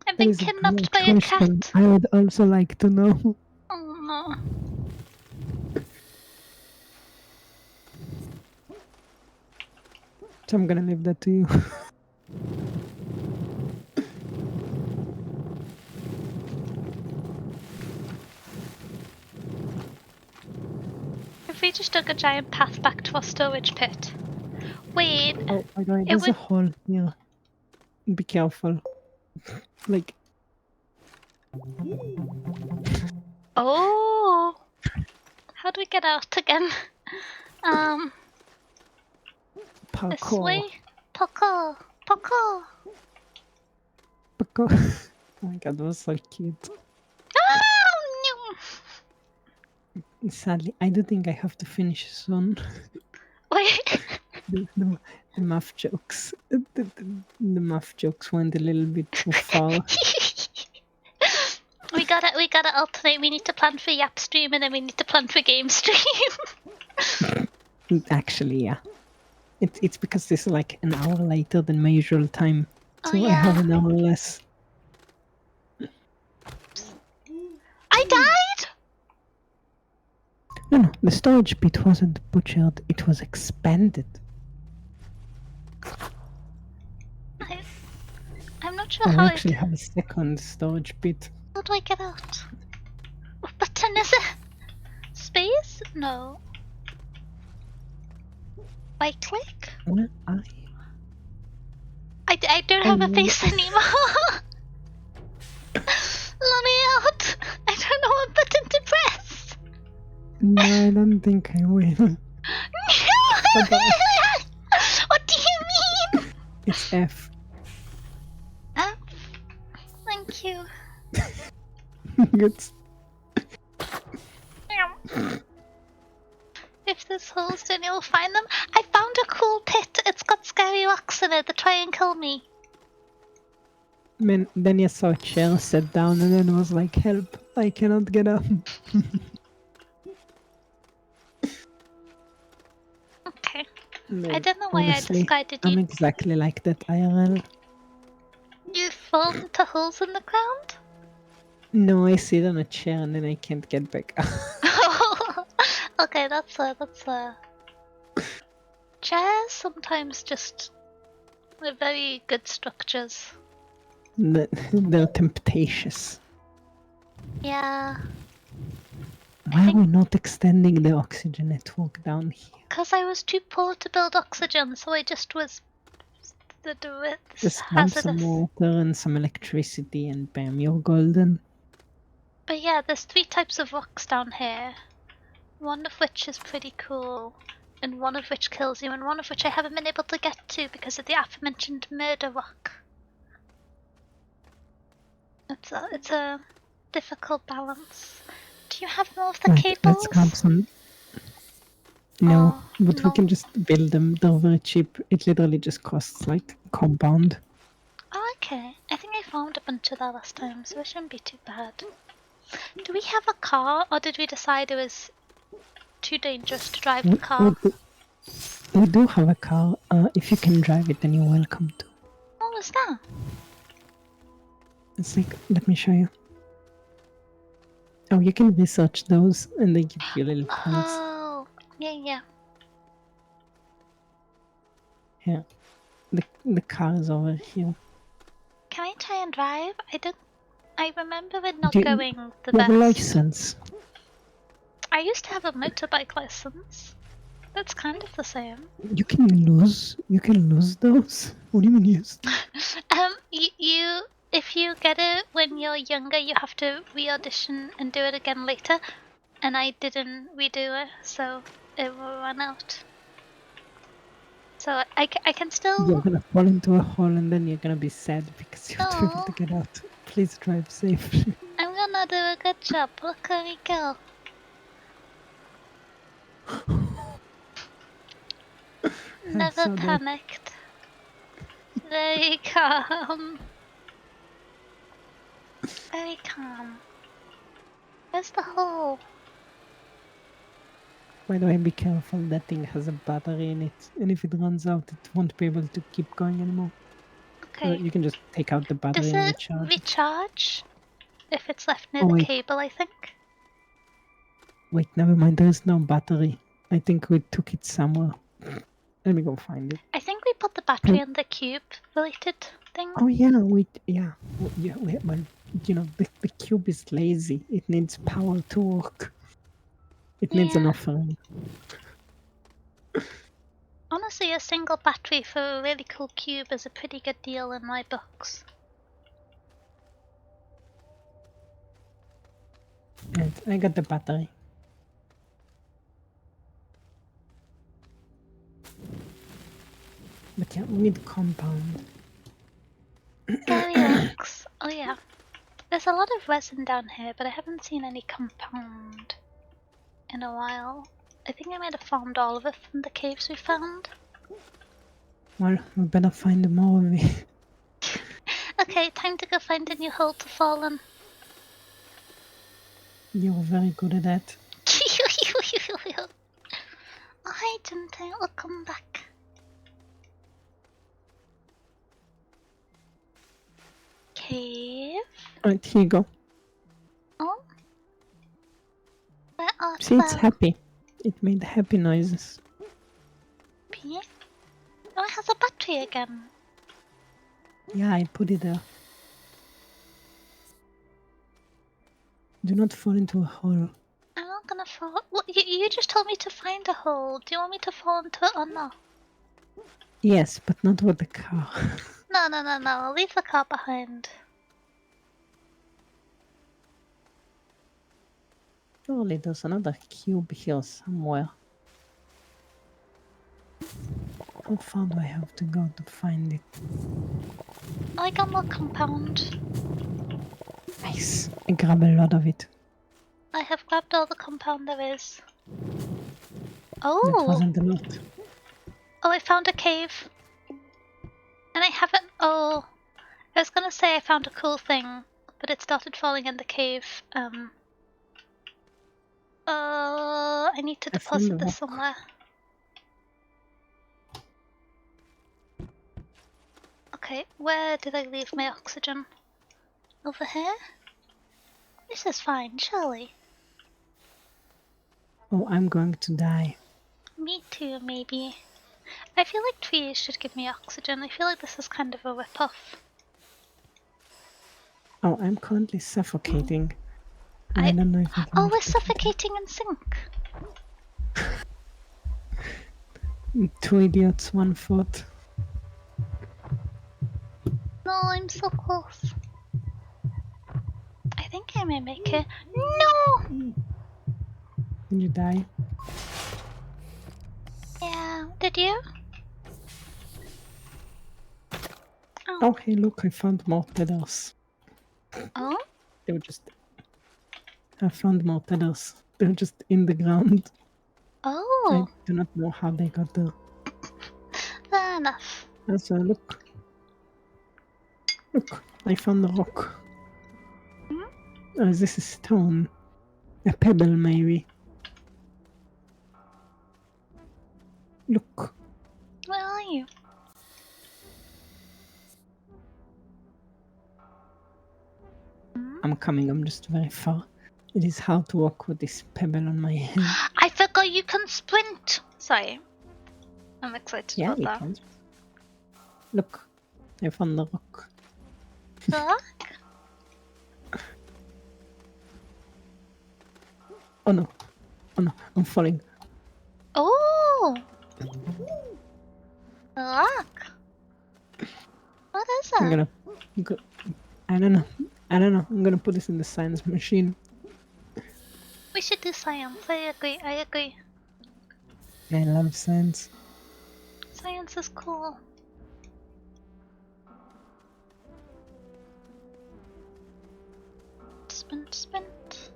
I've been kidnapped by a cat. I would also like to know. Oh no. So I'm gonna leave that to you. If we just took a giant path back to our storage pit. Wait. Oh my god, there's a hole here. Be careful. Like. Oh. How do we get out again? Parkour. This way? Parkour. Oh my god, that was so cute. Oh no! Sadly, I do think I have to finish soon. Wait. The math jokes. The math jokes went a little bit too far. We gotta alternate. We need to plan for Yap stream and then we need to plan for game stream. Actually, yeah. It's because this is like an hour later than my usual time. So I have an hour less. I died? No, the storage pit wasn't butchered, it was expanded. I'm not sure how I actually have a second storage pit. How do I get out? What button is it? space? No. Right click? Where are I don't have a face anymore. Let me out. I don't know what button to press. No, I don't think I will. What do you mean? It's F. Thank you. Good. If there's holes, then you'll find them. I found a cool pit. It's got scary rocks in it that try and kill me. Man, then you saw a chair sit down and then was like, help, I cannot get up. Okay. Man, I don't know why honestly, I decided I'm exactly like that IRL. you fall into holes in the ground? No, I sit on a chair and then I can't get back up. Okay, that's chairs sometimes just very good structures. They're temptatious. Yeah. Why are we not extending the oxygen network down here? Because I was too poor to build oxygen, so I just was Just have some water and some electricity and bam, you're golden. But yeah, there's 3 types of rocks down here. One of which is pretty cool, and one of which kills you, and one of which I haven't been able to get to because of the aforementioned murder rock. It's a difficult balance. Do you have more of the cables? Let's grab some. No, but no. we can just build them. They're very cheap. It literally just costs like compound. Oh, okay. I think I found a bunch of that last time, so it shouldn't be too bad. Do we have a car, or did we decide it was too dangerous to drive the car? We do have a car. If you can drive it, then you're welcome to. What was that? It's like, let me show you. Oh, you can research those and they give you little points. Oh, yeah. Yeah. The car is over here. Can I try and drive? I remember it not going the you best. have a license? I used to have a motorbike license. That's kind of the same. You can lose those? What do you mean use? If you get it when you're younger, you have to re-audition and do it again later. And I didn't redo it, so it will run out. So I can still... You're gonna fall into a hole and then you're gonna be sad because you have to be able to get out. Please drive safe. I'm gonna do a good job. Look where we go. Never panicked. Very calm. Very calm. Where's the hole? By the way, be careful, that thing has a battery in it, and if it runs out, it won't be able to keep going anymore. Okay. You can just take out the battery and recharge. Does it recharge? If it's left near the cable, I think. Wait, never mind, there is no battery. I think we took it somewhere. Let me go find it. I think we put the battery in the cube related thing. Oh yeah, well, you know, the cube is lazy. It needs power to work. It needs an offering. Honestly, a single battery for a really cool cube is a pretty good deal in my books. Right, I got the battery. But yeah, we need compound. Rocks. Oh yeah. There's a lot of resin down here, but I haven't seen any compound in a while. I think I might have found all of it from the caves we found. Well, we better find more of it. Okay, time to go find a new hole to fall in. You're very good at that. Hi, Junta, welcome back. Cave. Right, here you go. Oh. Where are See, it's happy. It made happy noises. Happy? Oh, it has a battery again. Yeah, I put it there. Do not fall into a hole. I'm not gonna wanna fall? Well, you just told me to find a hole. Do you want me to fall into it or not? Yes, but not with the car. No, no, no, no. I'll leave the car behind. Surely there's another cube here somewhere. How far do I have to go to find it? I got more compound. Nice. I grab a lot of it. I have grabbed all the compound there is. That Oh! wasn't a lot. Oh, I found a cave. And I haven't. Oh. I was gonna say I found a cool thing, but it started falling in the cave. I need to I found deposit a this rock. somewhere. Okay, where did I leave my oxygen? Over here? This is fine, surely. Oh, I'm going to die. Me too, maybe. I feel like trees should give me oxygen. I feel like this is kind of a rip-off. Oh, I'm currently suffocating. I don't know if I can. Oh, we're suffocating in sync. 2 idiots, 1 foot. No, I'm so close. I think I may make it. No! Did you die? Yeah, did you? Oh, hey, look, I found more tethers. Oh? They were just. I found more tethers. They were just in the ground. Oh! I do not know how they got there. Fair enough. Also, look. Look, I found the rock. Oh, is this a stone? A pebble, maybe. Look. Where are you? I'm coming, I'm just very far. It is hard to walk with this pebble on my head. I forgot you can sprint! Sorry. I'm excited Yeah, about you that. can. Look, I found the rock. Look? Oh no. Oh no, I'm falling. Oh! Look! What is I'm it? gonna. I don't know. I don't know. I'm gonna put this in the science machine. We should do science. I agree, I agree. I love science. Science is cool. Sprint, sprint.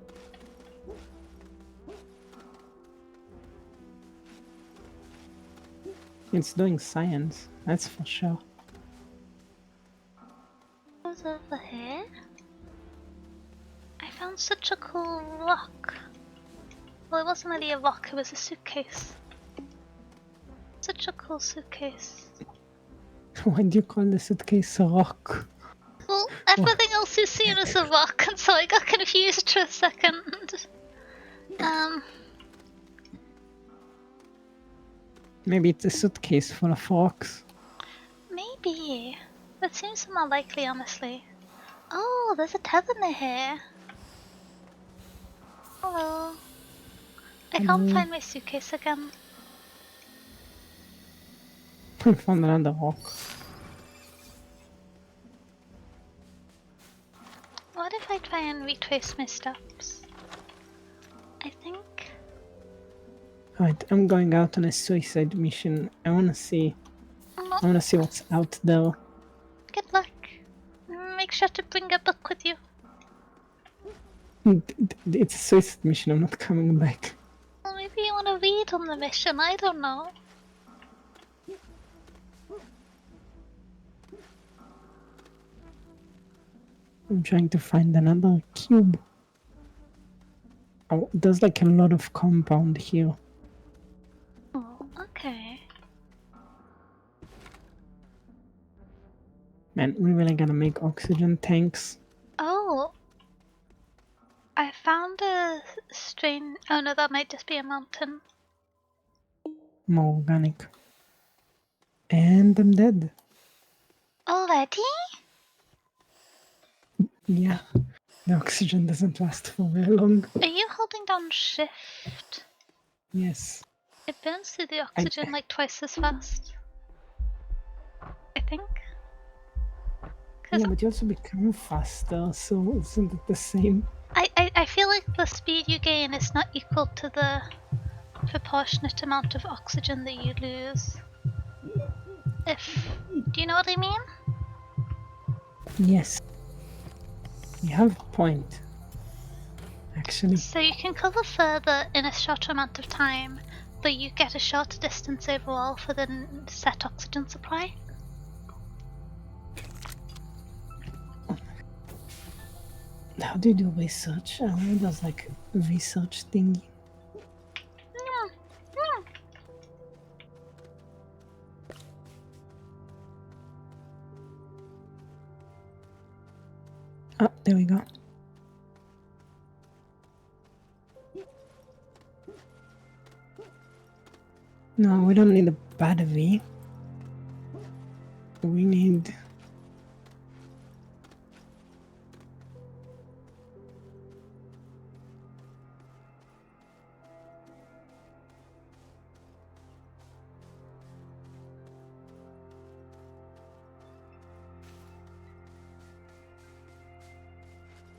It's doing science, that's for sure. What's over here? I found such a cool rock. Well, it wasn't really a rock, it was a suitcase. Such a cool suitcase. Why do you call the suitcase a rock? Well, everything else is seen as a rock, and so I got confused for a second. Maybe it's a suitcase full of rocks. Maybe. That seems more likely, honestly. Oh, there's a tether near here. Hello. I can't find my suitcase again. I found another rock. What if I try and retrace my steps? I think... Right, I'm going out on a suicide mission. I wanna see what's out there. Good luck. Make sure to bring a book with you. It's a suicide mission, I'm not coming back. Well, maybe you want to read on the mission, I don't know. I'm trying to find another cube. Oh, there's like a lot of compound here. Oh, okay. Man, we really gotta make oxygen tanks. Oh! I found a strain. Oh no, that might just be a mountain. More organic. And I'm dead. Already? Yeah. The oxygen doesn't last for very long. Are you holding down shift? Yes. It burns through the oxygen like twice as fast. I think. Yeah, but you also become faster, so isn't it the same? I feel like the speed you gain is not equal to the proportionate amount of oxygen that you lose. Do you know what I mean? Yes. You have a point. Actually. So you can cover further in a shorter amount of time, but you get a shorter distance overall for the set oxygen supply. How do you do research? There's like a research thingy. Oh, there we go. No, we don't need a battery. We need...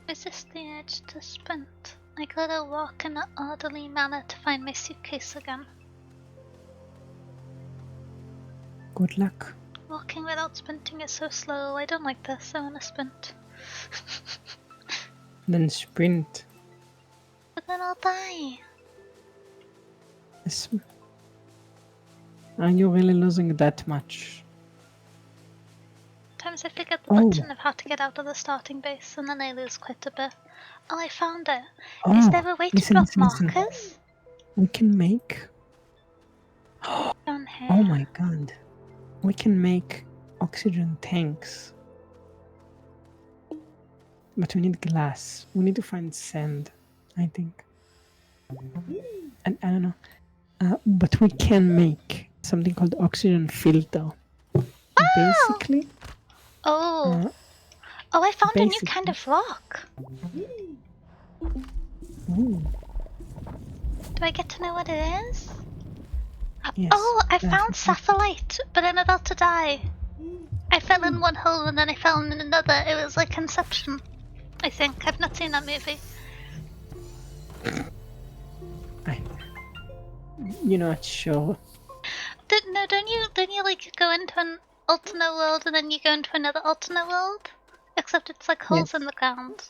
Resist the urge to sprint. I gotta walk in an orderly manner to find my suitcase again. Good luck. Walking without sprinting is so slow. I don't like this. I wanna sprint. Then sprint. But then I'll die. Are you really losing that much? Sometimes I forget the button of how to get out of the starting base, and then I lose quite a bit. Oh, I found it. Is there a way to drop markers? We can make... Down here. Oh my god. We can make oxygen tanks. But we need glass. We need to find sand, I think. And I don't know. But we can make something called oxygen filter. Basically... Oh, I found a new kind of rock. Ooh. Do I get to know what it is? Yes, oh, I found satellite, but I'm about to die. I fell in one hole and then I fell in another. It was like Inception, I think. I've not seen that movie. You're not sure. Don't you like go into an alternate world and then you go into another alternate world? Except it's like holes in the ground.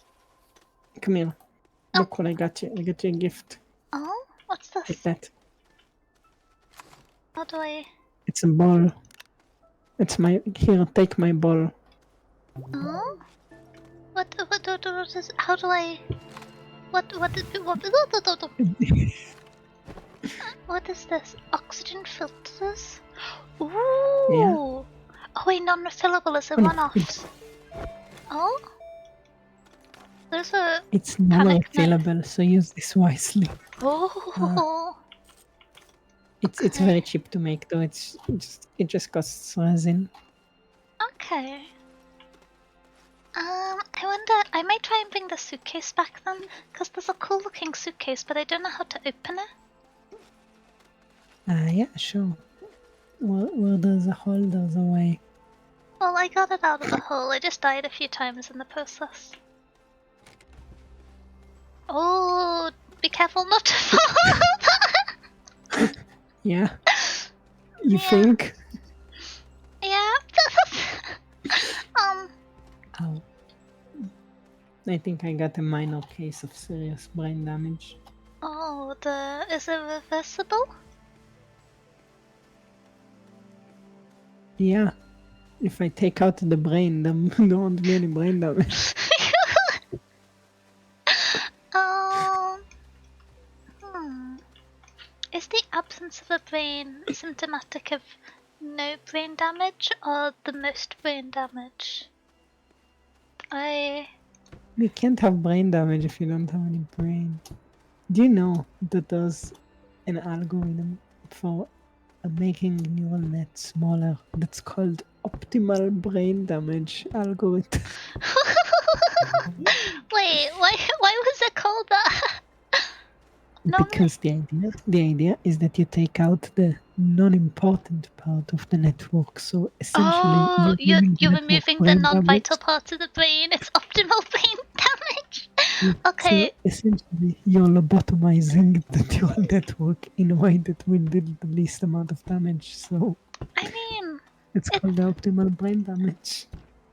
Come here. Look what I got you. I got you a gift. Oh? What's this? Take that. How do I... It's a ball. It's my... Here, take my ball. Oh? What is... How do I... What is this? Oxygen filters? Ooh! Yeah. Oh wait, non-refillable is a one-off. Oh? There's a... It's non-refillable, so use this wisely. Oh! It's very cheap to make though, it just costs resin. Okay. I wonder, I might try and bring the suitcase back then, because there's a cool looking suitcase, but I don't know how to open it. Yeah, sure. Where there's a hole, there's a way. Well, I got it out of the hole, I just died a few times in the process. Oh, be careful not to fall! Yeah? You think? Yeah. Ow. I think I got a minor case of serious brain damage. Oh, is it reversible? Yeah. If I take out the brain, there won't be any brain damage. Is the absence of a brain symptomatic of no brain damage or the most brain damage? You can't have brain damage if you don't have any brain. Do you know that there's an algorithm for making neural net smaller that's called optimal brain damage algorithm? Wait, Because the idea is that you take out the non-important part of the network. So essentially, Oh, you're giving the you're network removing the brain damage. non-vital parts of the brain. It's optimal brain damage. Yeah, Okay. so essentially, you're lobotomizing the neural network in a way that will do the least amount of damage. So I mean, it's called the optimal brain damage.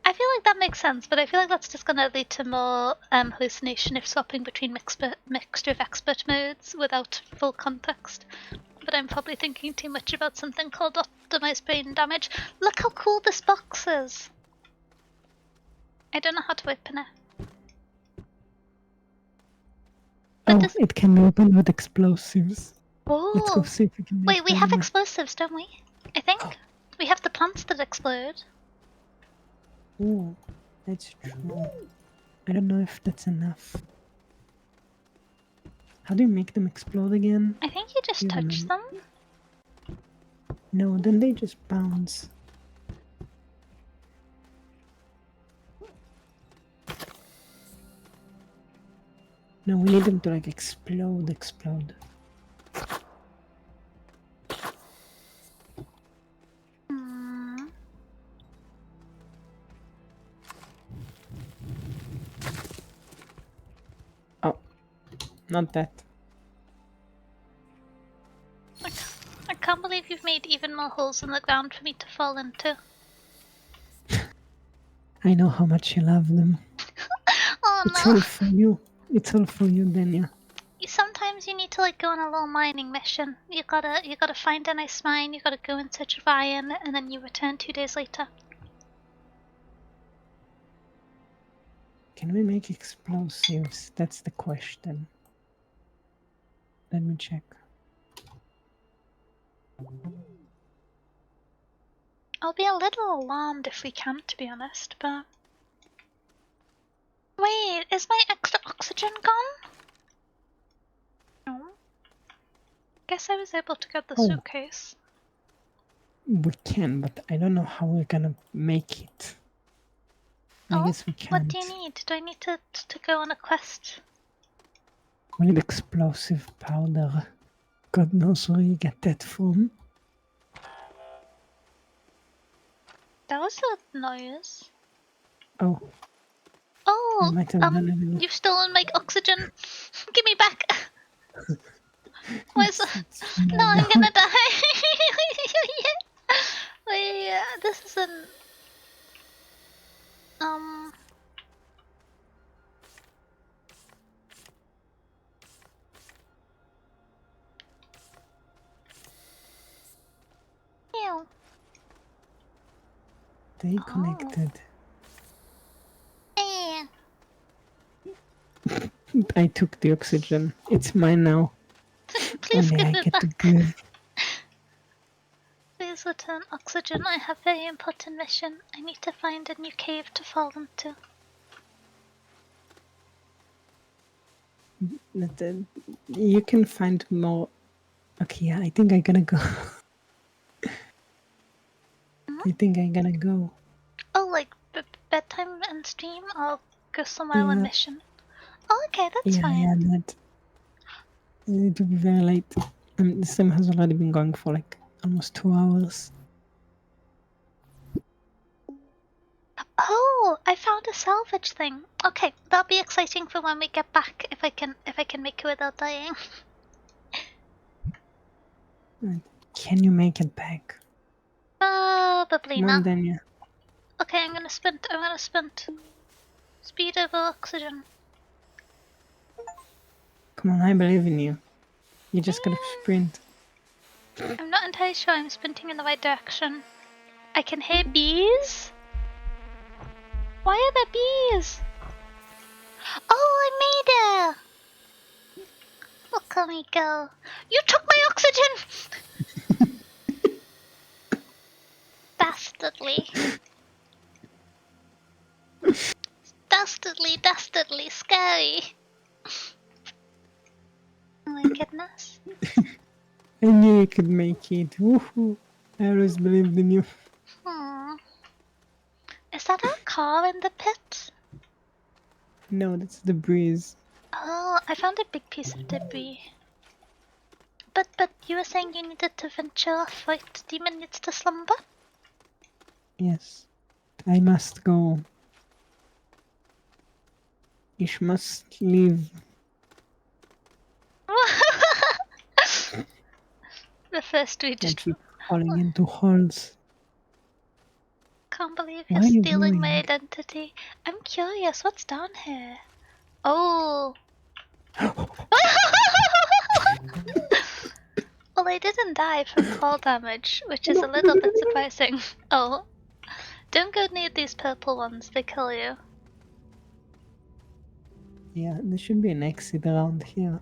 I feel like that makes sense, but I feel like that's just going to lead to more hallucination if swapping between mixture of expert modes without full context. But I'm probably thinking too much about something called optimized brain damage. Look how cool this box is! I don't know how to open it. But it can be opened with explosives. Oh. Let's go see if we can. Wait, we have explosives, don't we? I think we have the plants that explode. Oh, that's true. I don't know if that's enough. How do you make them explode again? I think you just touch them. No, then they just bounce. No, we need them to like explode. Oh, not that. I can't believe you've made even more holes in the ground for me to fall into. I know how much you love them. Oh it's no. all for you. It's all for you, Dania. Sometimes you need to like go on a little mining mission. You gotta find a nice mine, you gotta go in search of iron, and then you return 2 days later. Can we make explosives? That's the question. Let me check. I'll be a little alarmed if we can't, to be honest, but... Wait, is my extra oxygen gone? No. Guess I was able to get the suitcase. We can, but I don't know how we're gonna make it. I guess we can't. What do you need? Do I need to go on a quest? We need explosive powder. God knows where you get that from. That was a noise. Oh. Oh, you've stolen my oxygen. Give me back. Where's No, I'm gonna die. Wait, this isn't... Ew. They connected. I took the oxygen. It's mine now. Please give it back. Please return oxygen. I have very important mission. I need to find a new cave to fall into. You can find more. Okay, yeah, I think I'm gonna go. I think I'm gonna go. Oh, like bedtime and stream? I'll go somewhere on mission. Oh, okay, that's fine. Yeah, that. It will be very late. The stream has already been going for like almost 2 hours. Oh, I found a salvage thing. Okay, that'll be exciting for when we get back. If I can make it without dying. Can you make it back? Probably not. Dania. Okay, I'm gonna sprint. Speed over oxygen. Come on, I believe in you. You just gotta sprint. I'm not entirely sure I'm sprinting in the right direction. I can hear bees? Why are there bees? Oh, I made it! Look at me go. You took my oxygen! Dastardly. Dastardly scary. Oh my goodness. I knew you could make it. Woohoo! I always believed in you. Is that our car in the pit? No, that's the breeze. Oh, I found a big piece of debris. But you were saying you needed to venture off, right? The demon needs to slumber? Yes. I must go. Ish must leave. The first we I just keep falling into holes. can't believe Where you're are you stealing my going? identity. I'm curious, what's down here? Oh. Well, I didn't die from fall damage, which is a little bit surprising. Oh. Don't go near these purple ones, they kill you. Yeah, there should be an exit around here.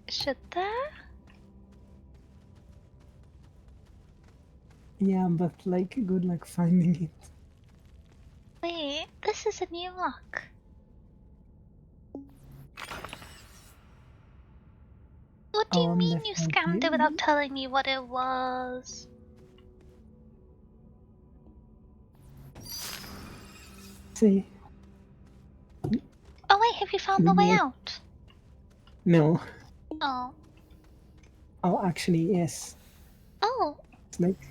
Should there? Yeah, but like good luck finding it. Wait, this is a new lock. What do you I'm mean you scanned it without definitely. telling me what it was? See. Oh wait, have you found the way out? No. Oh. Oh, actually, yes. Oh. It's like.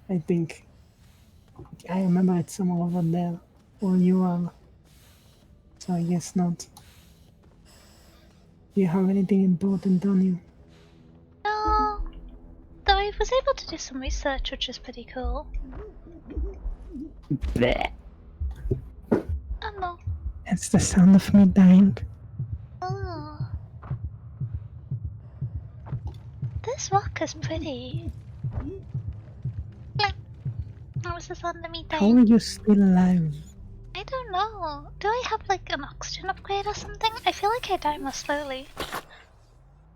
I think. I remember it's somewhere over there. Or you are. So I guess not. Do you have anything important on you? No. Though I was able to do some research, which is pretty cool. Bleh. Oh no. It's the sound of me dying. Oh. This rock is pretty. How is this under me How are dying? you still alive? I don't know. Do I have like an oxygen upgrade or something? I feel like I die more slowly. I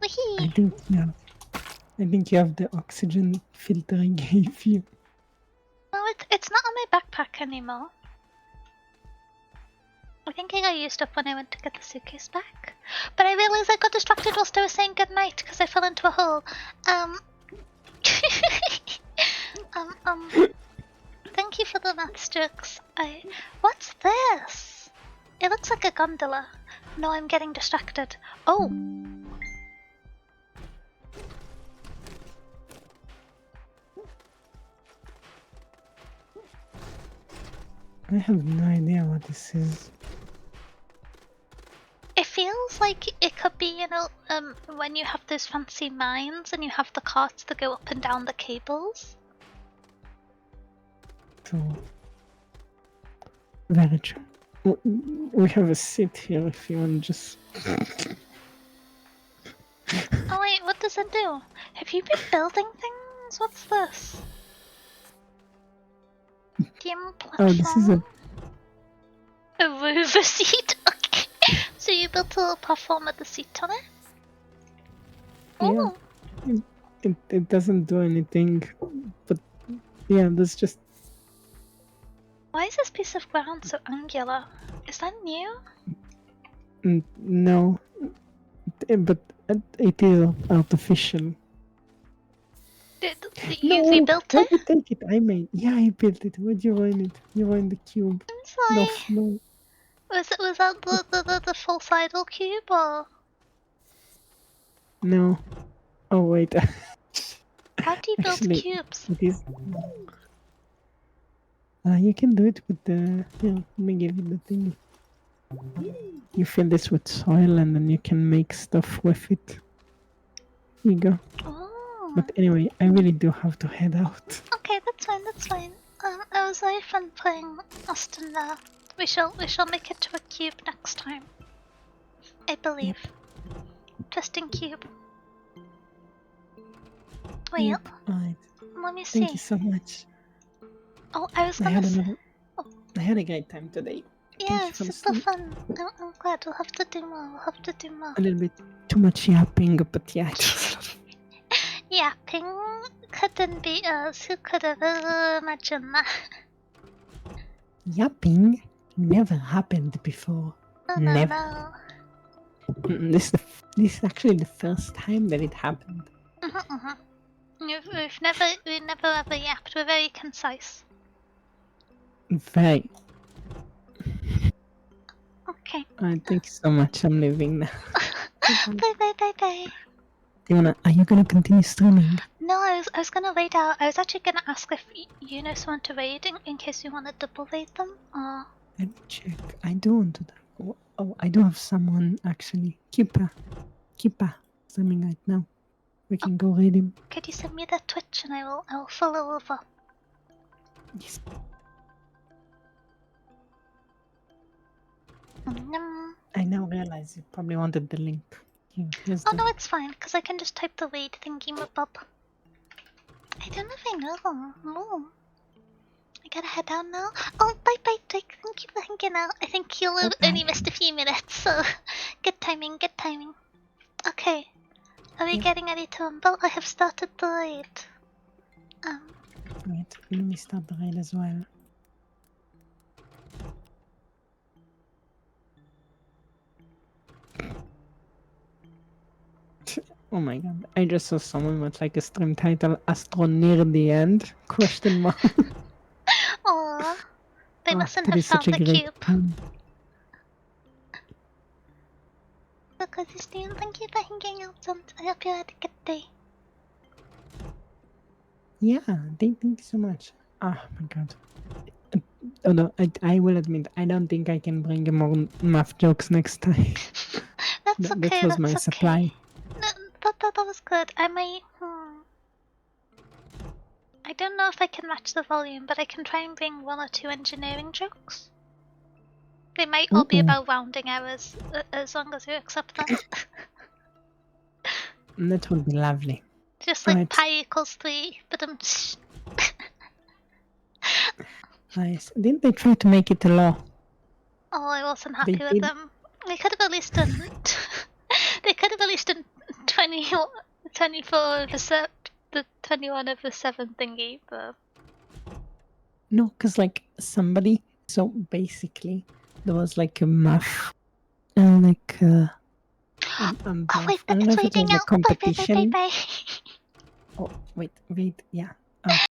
Wee! think you have the oxygen filter I gave you. No, it's not on my backpack anymore. I think I got used up when I went to get the suitcase back. But I realized I got distracted whilst I was saying goodnight because I fell into a hole. Thank you for the maths jokes. What's this? It looks like a gondola. No, I'm getting distracted. Oh! I have no idea what this is. It feels like it could be, when you have those fancy mines and you have the carts that go up and down the cables. So, very true. We have a seat here if you want to just. Oh wait, what does it do? Have you been building things? What's this? Game platform? Oh, this is a. rover seat? Okay. So you built a little platform with the seat on it? Yeah. Oh. It doesn't do anything, but yeah, that's just. Why is this piece of ground so angular? Is that new? No. But it is artificial. You rebuilt Why it? you take it? Yeah, I built it. Why'd you ruin it? You ruined the cube. I'm sorry. No. Was that the full sidle cube or? No. Oh wait. How do you build Actually, cubes? it is. You can do it with the. Yeah, let me give you the thing. You fill this with soil and then you can make stuff with it. Here you go. Oh. But anyway, I really do have to head out. Okay, that's fine. It was very fun playing Austin there. We shall make it to a cube next time. I believe. Twisting cube. Wait, Yep, alright. let me see. Thank you so much. Oh, I was I gonna say. I had a great time today. Yeah, super fun. I'm glad. We'll have to do more. A little bit too much yapping, but yeah. Yapping couldn't be us. Who could have ever imagined that? Yapping never happened before. Never. No. This is actually the first time that it happened. We've never ever yapped. We're very concise. Very. Okay. Thank you so much. I'm leaving now. Bye. Are you gonna continue streaming? No, I was gonna raid out. I was actually gonna ask if you know someone to raid in case you want to double raid them. Or Let me check. I do want to. Oh, I do have someone actually. Kippa streaming right now. We can go read him. could you send me their Twitch and I will follow over. Yes. I now realize you probably wanted the link. Here's Oh the... no, it's fine because I can just type the raid thingy bob. I don't know if I know. No. I gotta head down now. Oh, bye bye, Dick. Thank you for hanging out. I think you'll have only missed a few minutes, so good timing, good timing. Okay. Are we getting ready to unbolt? I have started the raid. Wait, let me start the raid as well. Oh my god, I just saw someone with like a stream title Astro near the end? Question mark. Aww. They mustn't that have is such found a the great cube. pun. Look at this team. Thank you for hanging out, and I hope you had a good day. Yeah, thank you so much. Oh my god. Oh no, I will admit, I don't think I can bring more math jokes next time. That's okay, that was my that's supply. No, that was good. I might... I don't know if I can match the volume, but I can try and bring 1 or 2 engineering jokes. They might all be about rounding errors, as long as you accept that. That would be lovely. Just like pi equals 3, but Nice. Didn't they try to make it a law? Oh, I wasn't happy with them. They could have at least done... they could have at least done 24 over 7, the 21 over 7 thingy, but... No, because like somebody... So basically, there was like a math... like... oh wait, it's waiting out. competition. Bye. Oh, wait, yeah.